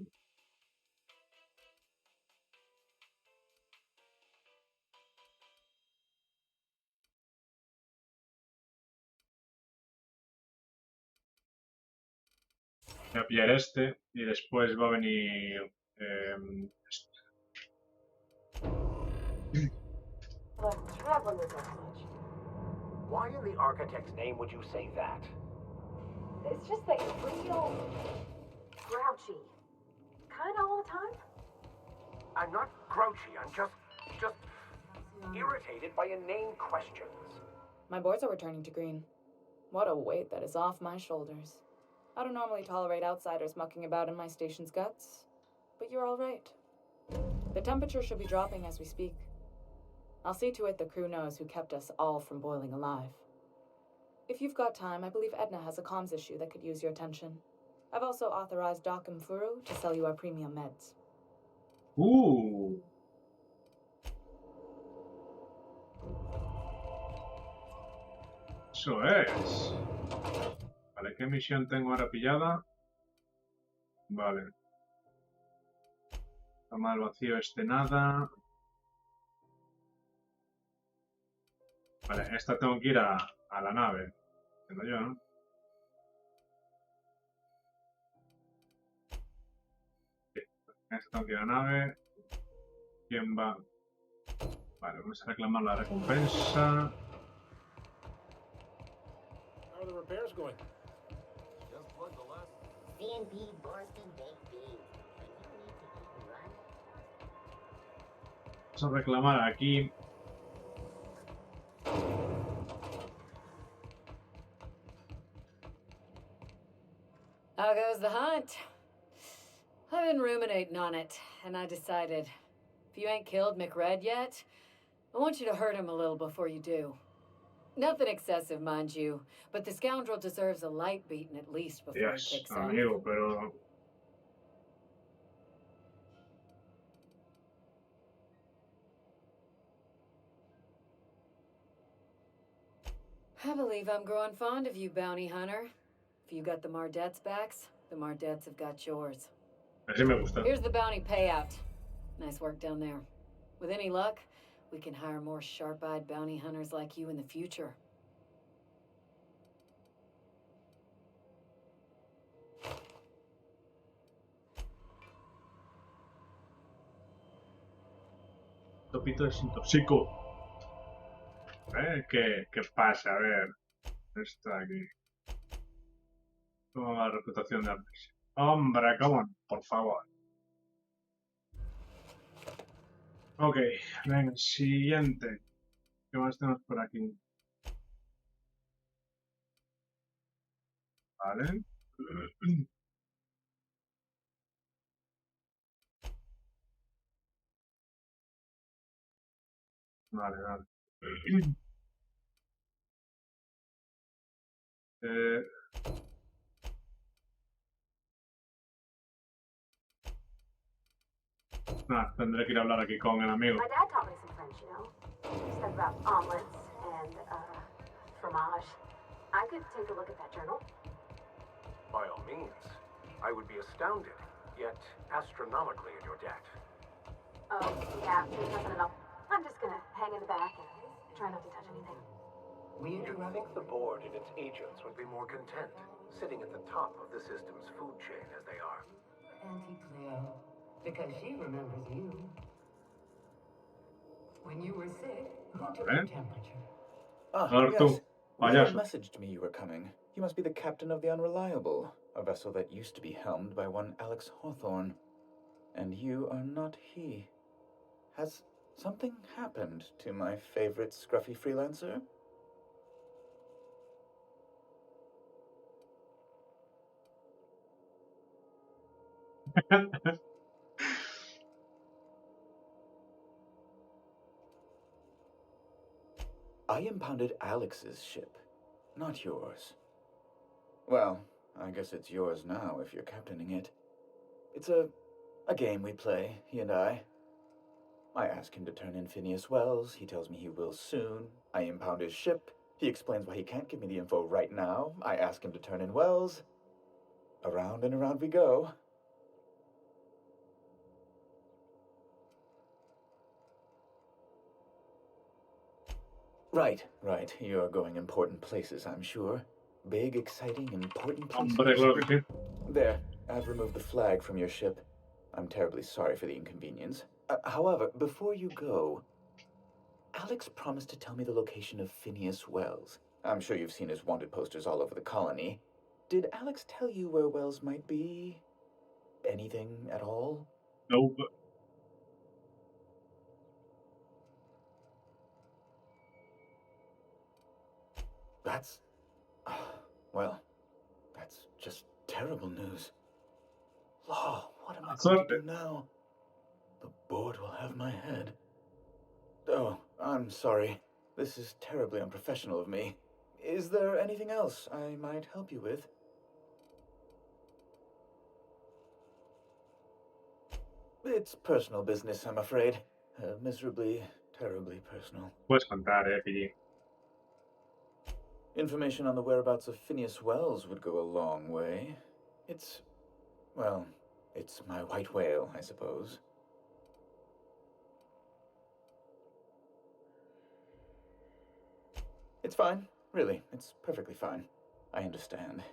Voy a pillar este y después va a venir este. Why in the architect's name would you say that? It's just that you're real grouchy. Kinda all the time. I'm not grouchy, I'm just irritated by inane questions. My boards are returning to green. What a weight that is off my shoulders. I don't normally tolerate outsiders mucking about in my station's guts, but you're all right. The temperature should be dropping as we speak. I'll see to it the crew knows who kept us all from boiling alive. If you've got time, I believe Edna has a comms issue that could use your attention. I've also authorized Doc and Furu to sell you our premium meds. Eso es. Vale, ¿qué misión tengo ahora pillada? Vale. Toma el vacío este nada. Vale, esta tengo que ir a la nave. Entiendo yo, ¿no? Sí. Esta tengo que ir a la nave. ¿Quién va? Vale, vamos a reclamar la recompensa. How are the repairs going? Just plug the last CNP Borston baked beans. And you need to eat and run. Vamos a reclamar aquí. How goes the hunt? I've been ruminating on it, and I decided, if you ain't killed McRed yet, I want you to hurt him a little before you do. Nothing excessive, mind you, but the scoundrel deserves a light beating at least before he kicks off. Amigo, pero... I believe I'm growing fond of you, bounty hunter. If you got the Mardets' backs, the Mardets have got yours. Así me gusta. Here's the bounty payout. Nice work down there. With any luck, we can hire more sharp-eyed bounty hunters like you in the future. Topito desintoxico. ¿Qué pasa? A ver. Está aquí. ¿Cómo va la reputación de Artes? Hombre, come on, por favor. Ok, venga, siguiente. ¿Qué más tenemos por aquí? Vale. Vale, vale. Tendré que ir a hablar aquí con el amigo. My dad taught me some French, you know. Stuff about omelets and, fromage. I could take a look at that journal. By all means. I would be astounded, yet astronomically in your debt. Oh, yeah, there's nothing at all. I'm just gonna hang in the back and try not to touch anything. You'd think the board and its agents would be more content, sitting at the top of the system's food chain as they are. Auntie Cleo, because she remembers you. When you were sick, who took your temperature? Yes. Leonard messaged me you were coming. You must be the captain of the Unreliable, a vessel that used to be helmed by one Alex Hawthorne. And you are not he. Has something happened to my favorite scruffy freelancer? I impounded Alex's ship, not yours. Well, I guess it's yours now if you're captaining it. It's a game we play, he and I. I ask him to turn in Phineas Wells. He tells me he will soon. I impound his ship. He explains why he can't give me the info right now. I ask him to turn in Wells. Around and around we go. Right. You're going important places, I'm sure. Big, exciting, important places. Hombre, claro que sí. There, I've removed the flag from your ship. I'm terribly sorry for the inconvenience. However, before you go, Alex promised to tell me the location of Phineas Wells. I'm sure you've seen his wanted posters all over the colony. Did Alex tell you where Wells might be? Anything at all? Nope. That's... well, that's just terrible news. Law, what am I going to do now? The board will have my head. Oh, I'm sorry. This is terribly unprofessional of me. Is there anything else I might help you with? It's personal business, I'm afraid. Miserably, terribly personal. Puedes contar, PG. Information on the whereabouts of Phineas Wells would go a long way. It's my white whale, I suppose. It's fine. Really, it's perfectly fine. I understand.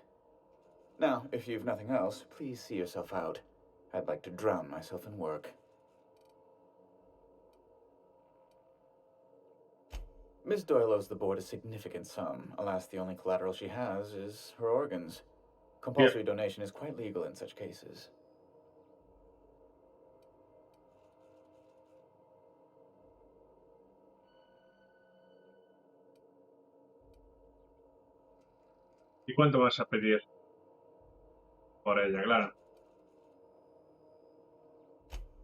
Now, if you've nothing else, please see yourself out. I'd like to drown myself in work. Miss Doyle owes the board a significant sum. Alas, the only collateral she has is her organs. Compulsory donation is quite legal in such cases. ¿Y cuánto vas a pedir por ella, claro?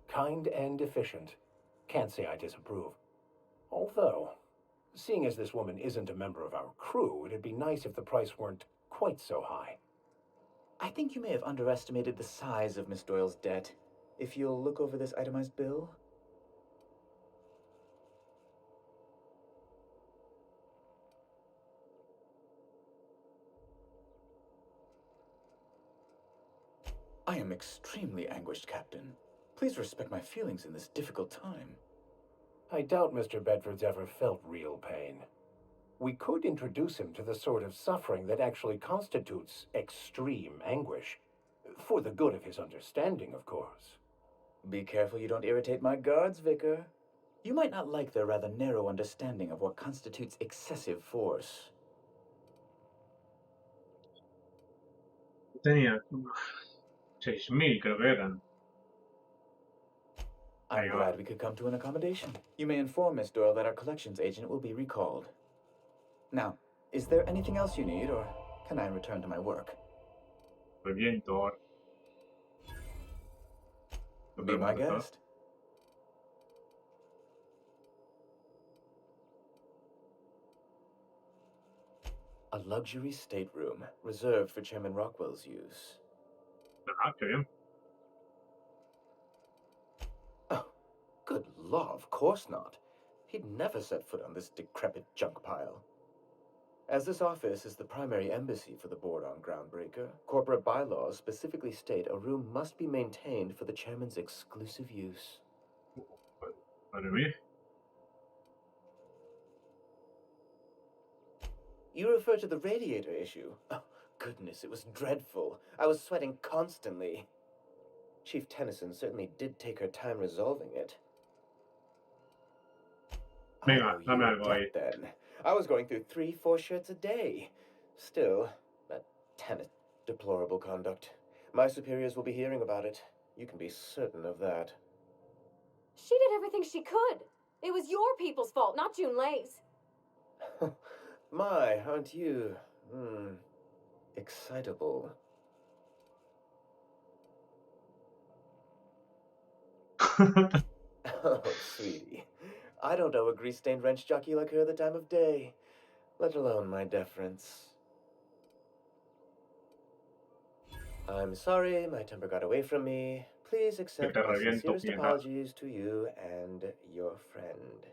Kind and efficient. Can't say I disapprove. Although, seeing as this woman isn't a member of our crew, it'd be nice if the price weren't quite so high. I think you may have underestimated the size of Miss Doyle's debt. If you'll look over this itemized bill. I am extremely anguished, Captain. Please respect my feelings in this difficult time. I doubt Mr. Bedford's ever felt real pain. We could introduce him to the sort of suffering that actually constitutes extreme anguish. For the good of his understanding, of course. Be careful you don't irritate my guards, Vicar. You might not like their rather narrow understanding of what constitutes excessive force. Tenía 6.000, creo que eran. I'm glad we could come to an accommodation. You may inform Miss Doyle that our collections agent will be recalled. Now, is there anything else you need, or can I return to my work? Muy bien, Thor. Be my guest. A luxury stateroom, reserved for Chairman Rockwell's use. Ah, qué bien. Oh, good law, of course not. He'd never set foot on this decrepit junk pile. As this office is the primary embassy for the board on Groundbreaker, corporate bylaws specifically state a room must be maintained for the chairman's exclusive use. Madre mía. You refer to the radiator issue? Oh, goodness, it was dreadful. I was sweating constantly. Chief Tennyson certainly did take her time resolving it. Venga, dame algo ahí. Then. I was going through 3-4 shirts a day. Still, that deplorable conduct. My superiors will be hearing about it. You can be certain of that. She did everything she could. It was your people's fault, not June Lay's. My, aren't you, excitable. Oh, sweetie. I don't owe a grease-stained wrench jockey like her the time of day, let alone my deference. I'm sorry, my temper got away from me. Please accept te my reviento, sincerest puñeta. apologies to you and your friend.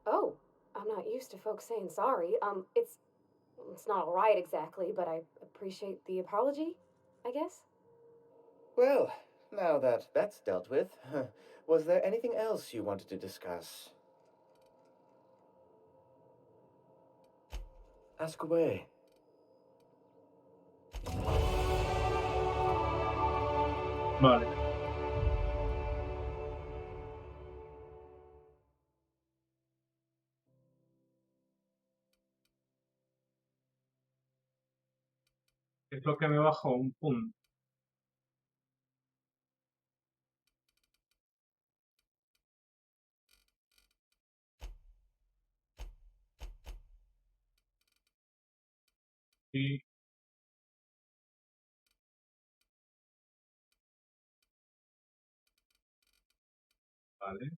Oh, I'm not used to folks saying sorry. It's not all right exactly, but I appreciate the apology, I guess. Well, now that that's dealt with, was there anything else you wanted to discuss? Ask away. Vale. Es lo que me bajó un punto. Y vale.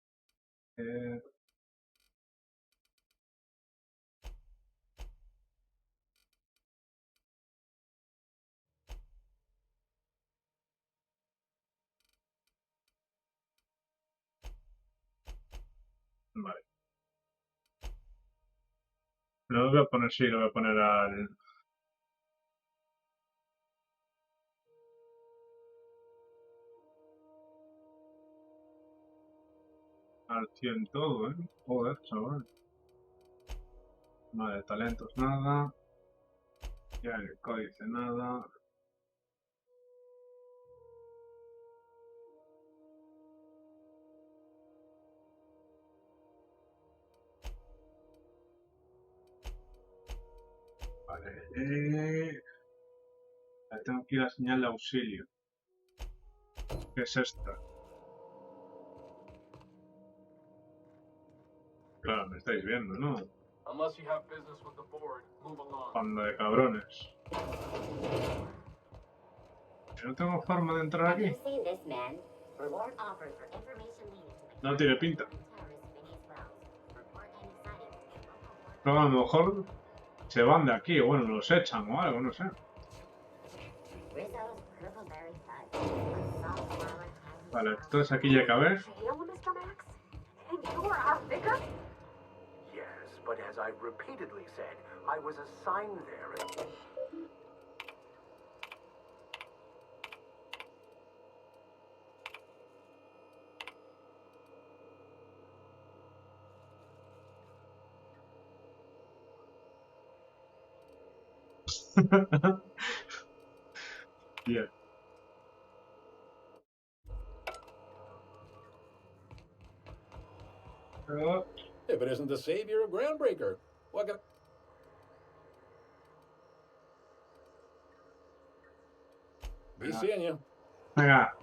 Vale. Lo voy a poner, sí, lo voy a poner al 100 todo, ¿eh? Joder, chaval. Vale, talentos nada. Ya el códice nada. Vale. Tengo que ir a señal de auxilio. ¿Qué es esta? Claro, me estáis viendo, ¿no? Unless you have business with the board, move along. Banda de cabrones. No tengo forma de entrar aquí. No tiene pinta. No, a lo mejor se van de aquí, o bueno, los echan o algo, no sé. Vale, entonces aquí ya acabé. Yes, but as I've repeatedly said, I was assigned there. Bien. If it isn't the savior of Groundbreaker, what can... Be seeing you. Venga.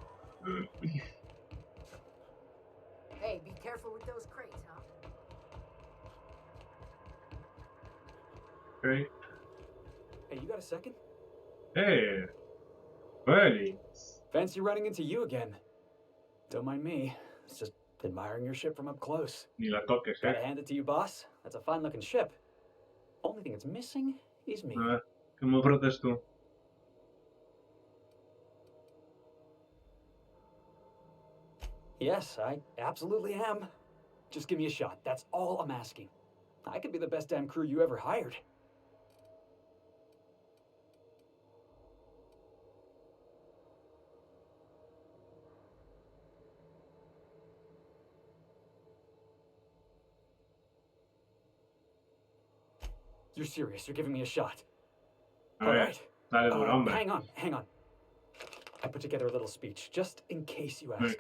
Hey, be careful with those crates, huh? Okay. Hey, you got a second? Hey. Really? Fancy running into you again. Don't mind me. It's just admiring your ship from up close. Ni la toques, Gotta hand it to you, boss. That's a fine-looking ship. Only thing it's missing is me. A ver, ¿cómo frotas tú? Yes, I absolutely am. Just give me a shot. That's all I'm asking. I could be the best damn crew you ever hired. You're serious. You're giving me a shot. All right. Hang on. I put together a little speech, just in case you ask.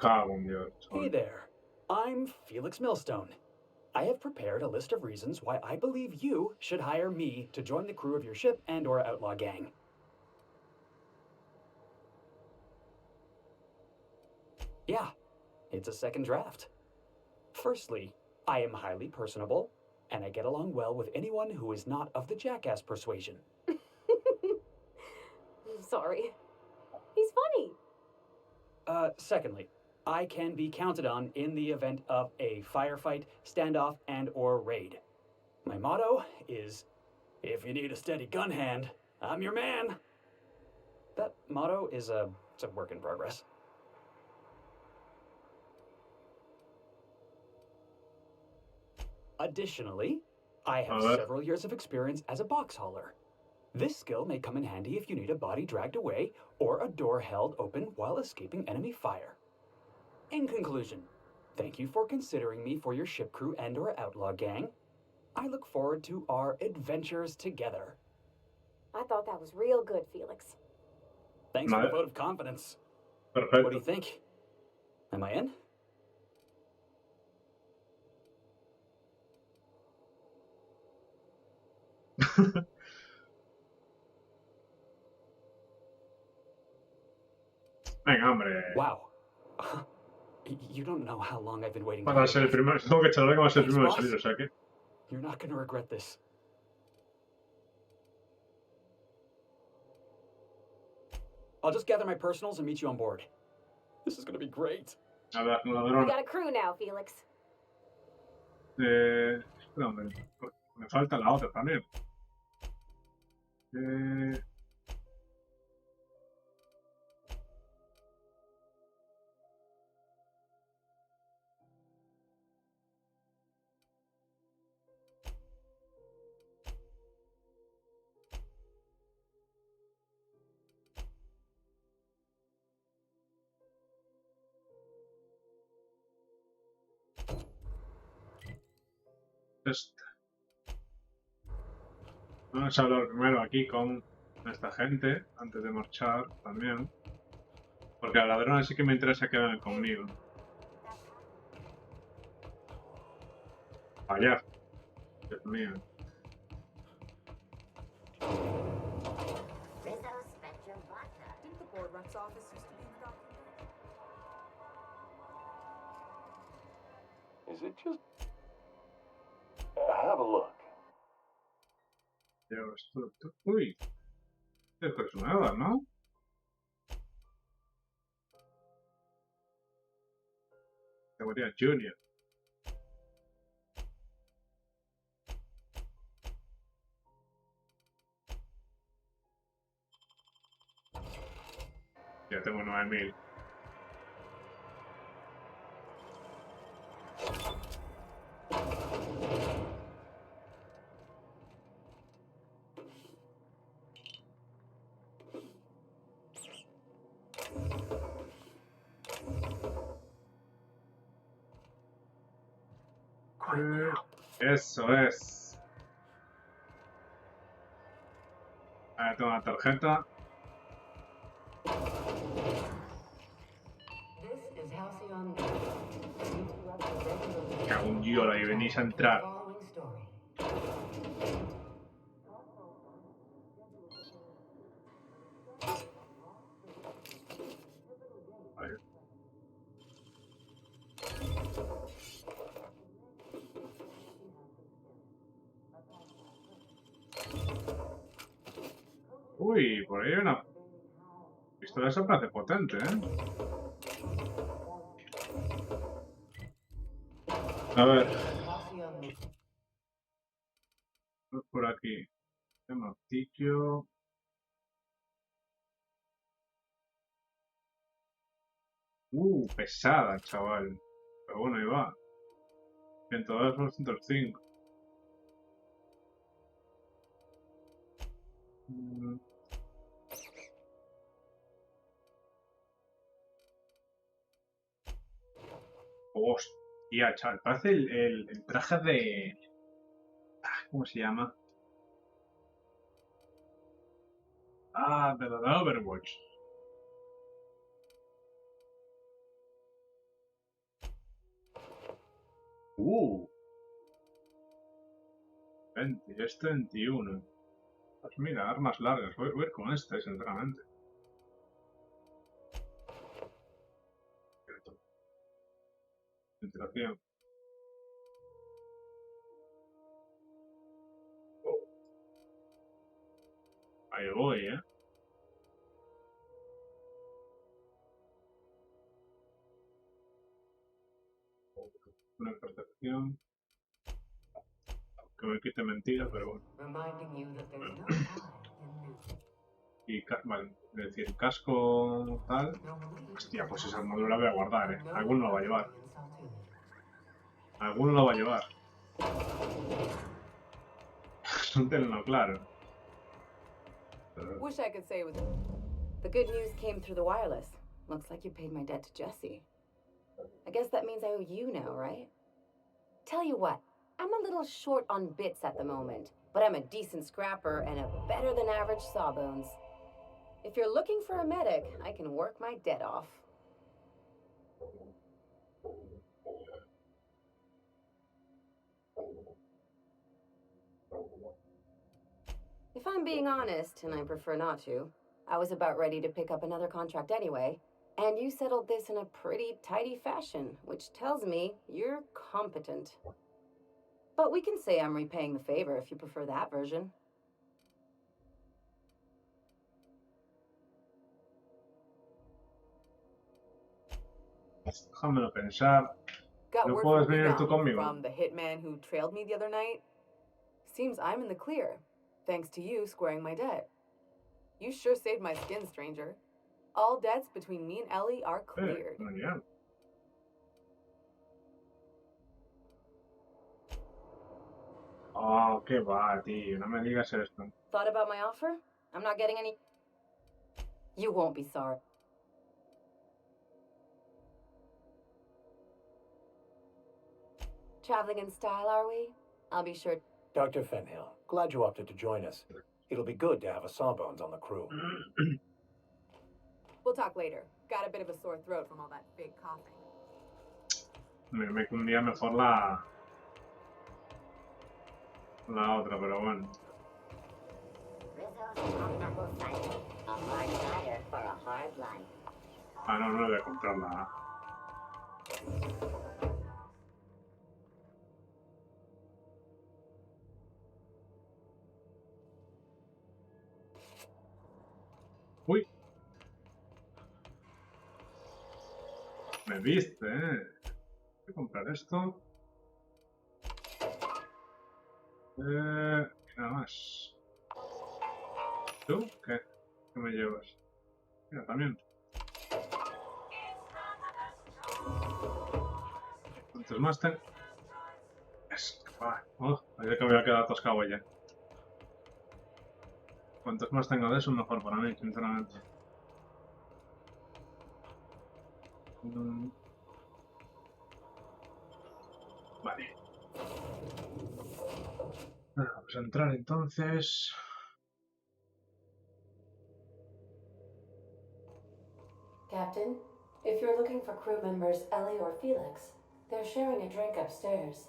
Hey there. I'm Felix Millstone. I have prepared a list of reasons why I believe you should hire me to join the crew of your ship and/or outlaw gang. Yeah, it's a second draft. Firstly, I am highly personable, and I get along well with anyone who is not of the jackass persuasion. Sorry. He's funny. Secondly, I can be counted on in the event of a firefight, standoff, and/or raid. My motto is, if you need a steady gun hand, I'm your man. That motto is it's a work in progress. Additionally, I have several years of experience as a box hauler. This skill may come in handy if you need a body dragged away or a door held open while escaping enemy fire. In conclusion, thank you for considering me for your ship crew and/or outlaw gang. I look forward to our adventures together. I thought that was real good, Felix. Thanks for the vote of confidence. Perfecto. What do you think? Am I in? Venga, hombre. Wow. You don't know how long I've been waiting Para ser el primero, supongo que Charlie va a ser el primero en salir, o sea que. You're not gonna regret this. I'll just gather my personals and meet you on board. This is gonna be great. A ver, We ladrón. got a crew now, Felix. Espera, hombre. Me falta la otra también. Esta. Vamos a hablar primero aquí con esta gente antes de marchar también. Porque a ladrones sí que me interesa que vengan conmigo. Allá. Dios mío. Didn't the board rep's office used to be in the document? Is it just... have a look. Uy. Esto es nueva, ¿no? Categoría Junior. Ya tengo 9000. Eso es. Ahora tengo la tarjeta. Cago en Yola y venís a entrar. Vale. Uy, por ahí hay una pistola, esa parece potente, ¿eh? A ver. Por aquí. Este martillo. Pesada, chaval. Pero bueno, ahí va. 102 por 105. Hostia, chaval. Parece el traje de... ¿Cómo se llama? De la de Overwatch. Uh. 20, es 31. Pues mira, armas largas. Voy a ir con esta, sinceramente. Ventilación. Ahí voy, ¿eh? Una percepción. Que me quite mentira, pero bueno. Reminding you that there's no time in new. Y vale, es decir, casco tal. Hostia, pues esa armadura la voy a guardar, ¿eh? Alguno lo va a llevar. Alguno lo va a llevar. Tenlo claro. Wish I could say it was. The good news came through the wireless. Looks like you paid my debt to Jesse. I guess that means I owe you now, right? Tell you what, I'm a little short on bits at the moment, but I'm a decent scrapper and a better than average sawbones. If you're looking for a medic, I can work my debt off. If I'm being honest, and I prefer not to, I was about ready to pick up another contract anyway, and you settled this in a pretty tidy fashion, which tells me you're competent. But we can say I'm repaying the favor if you prefer that version. Déjamelo pensar. Got ¿No word puedes from venir tú Egon, conmigo? from the hitman who trailed me the other night. Seems I'm in the clear, thanks to you squaring my debt. You sure saved my skin, stranger. All debts between me and Ellie are cleared. Genial. Oh, qué va, tío. No me digas esto. Thought about my offer? I'm not getting any... You won't be sorry. Traveling in style, are we? I'll be sure... Dr. Fenhill, glad you opted to join us. It'll be good to have a Sawbones on the crew. We'll talk later. Got a bit of a sore throat from all that fake coughing. Me cundía mejor la otra, pero bueno. Ah, no, no voy a comprarla. Uy. Me viste, Voy a comprar esto. Nada más. ¿Tú? ¿Qué? ¿Qué me llevas? Mira, también. ¿Cuántos más tengo? Es que va. Oh, parece que me voy a quedar atascado ya. Cuantos más tengo de eso, mejor para mí, sinceramente. Vale. Vamos a entrar entonces. Captain, if you're looking for crew members Ellie or Felix, they're sharing a drink upstairs.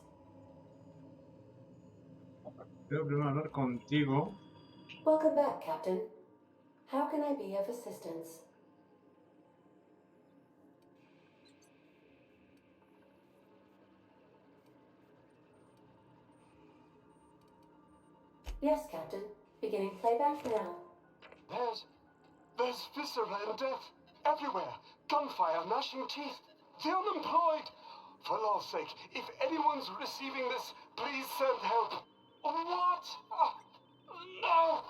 Quiero primero hablar contigo. Welcome back, Captain. How can I be of assistance? Yes, Captain. Beginning playback now. There's viscera and death everywhere. Gunfire, gnashing teeth. The unemployed. For law's sake, if anyone's receiving this, please send help. What? No!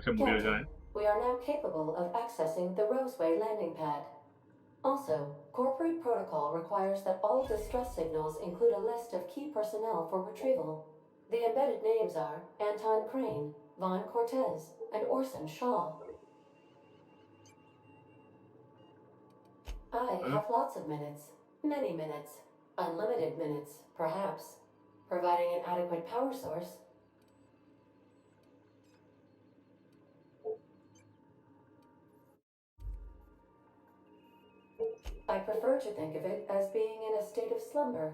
Se murió ya, We are now capable of accessing the Roseway landing pad. Also, corporate protocol requires that all distress signals include a list of key personnel for retrieval. The embedded names are Anton Crane, Vaughn Cortez, and Orson Shaw. I have lots of minutes. Many minutes. Unlimited minutes, perhaps. Providing an adequate power source. I prefer to think of it as being in a state of slumber,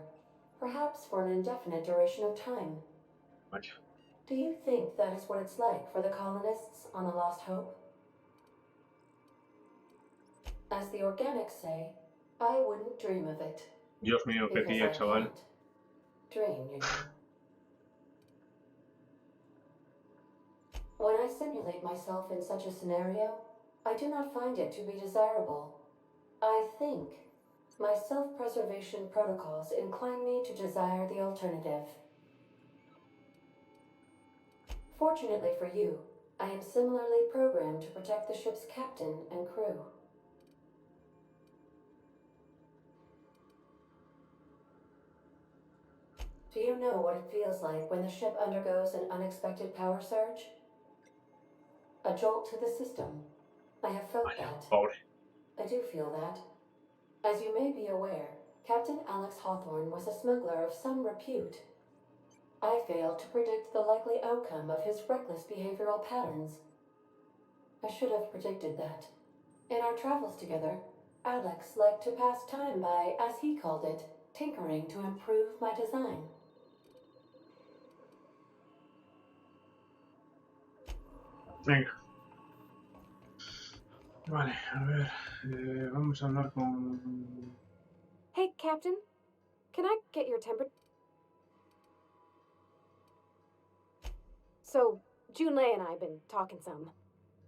perhaps for an indefinite duration of time. Do you think that is what it's like for the colonists on the Lost Hope? As the organics say, I wouldn't dream of it. Dios mío, qué tía, chaval. Dream, you know. When I simulate myself in such a scenario, I do not find it to be desirable. I think My self-preservation protocols incline me to desire the alternative. Fortunately for you, I am similarly programmed to protect the ship's captain and crew. Do you know what it feels like when the ship undergoes an unexpected power surge? A jolt to the system. I have felt that. I do feel that. As you may be aware, Captain Alex Hawthorne was a smuggler of some repute. I failed to predict the likely outcome of his reckless behavioral patterns. I should have predicted that. In our travels together, Alex liked to pass time by, as he called it, tinkering to improve my design. Venga. Vale, a ver. Vamos a hablar con... Hey, Captain. Can I get your temperature? So, Junlei and I have been talking some.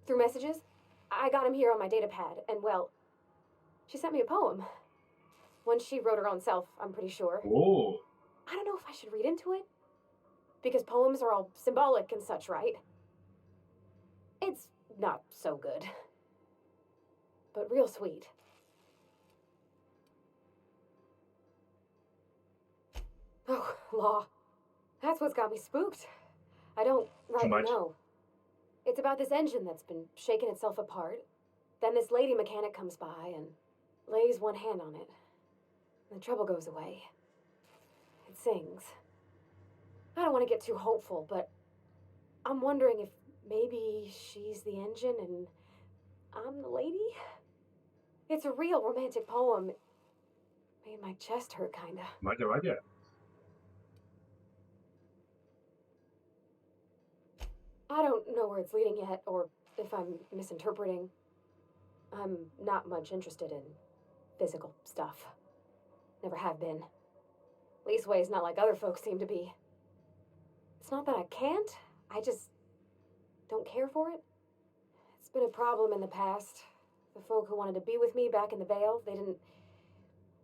Through messages. I got him here on my data pad, and well, she sent me a poem. One she wrote her own self, I'm pretty sure. Oh. I don't know if I should read into it. Because poems are all symbolic and such, right? It's not so good. But real sweet. Oh, law. That's what's got me spooked. I don't rightly know. It's about this engine that's been shaking itself apart. Then this lady mechanic comes by and lays one hand on it. And the trouble goes away. It sings. I don't want to get too hopeful, but I'm wondering if maybe she's the engine and I'm the lady? It's a real romantic poem. Made my chest hurt, kinda. Vaya, vaya. I don't know where it's leading yet, or if I'm misinterpreting. I'm not much interested in physical stuff. Never have been. Leastways, not like other folks seem to be. It's not that I can't, I just don't care for it. It's been a problem in the past. The folk who wanted to be with me back in the Vale,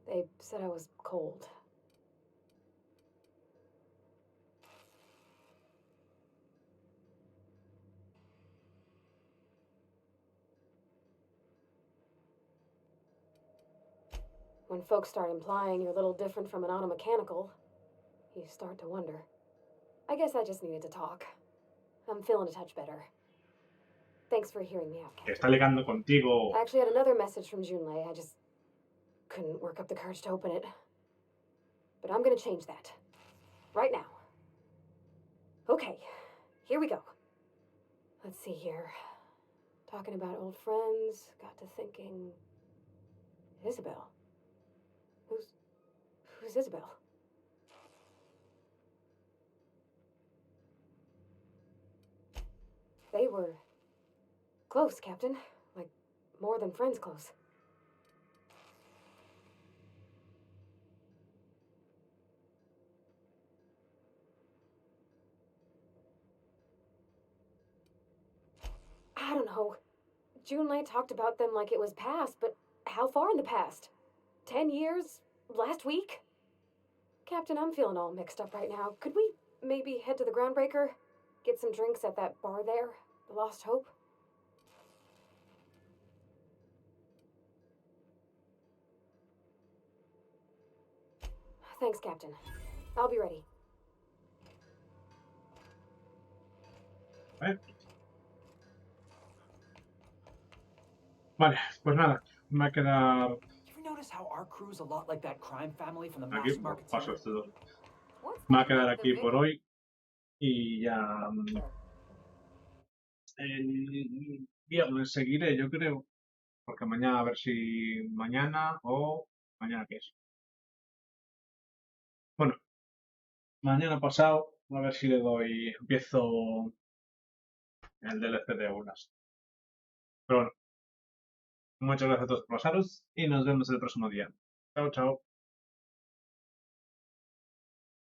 they said I was cold. When folks start implying you're a little different from an automechanical, you start to wonder. I guess I just needed to talk. I'm feeling a touch better. Thanks for hearing me out, Captain. Está ligando contigo. I actually had another message from Junlei. I just couldn't work up the courage to open it. But I'm gonna change that. Right now. Okay, here we go. Let's see here. Talking about old friends, got to thinking... Isabel. Who's Isabel? They were close, Captain. Like, more than friends close. I don't know. Junlei talked about them like it was past, but how far in the past? 10 years? Last week? Captain, I'm feeling all mixed up right now. Could we maybe head to the Groundbreaker? Get some drinks at that bar there? The Lost Hope? Thanks, Captain. I'll be ready. Vale, pues nada, me ha quedado... You ever notice how our crew's a lot like that crime family from the Aquí, Mass Market? paso esto. Me va a quedar aquí por hoy y ya el viernes seguiré, yo creo, porque mañana a ver si mañana o mañana qué es. Bueno, mañana pasado a ver si le doy, empiezo el DLC de Outlast. Pero bueno, muchas gracias a todos por pasaros y nos vemos el próximo día. Chao, chao.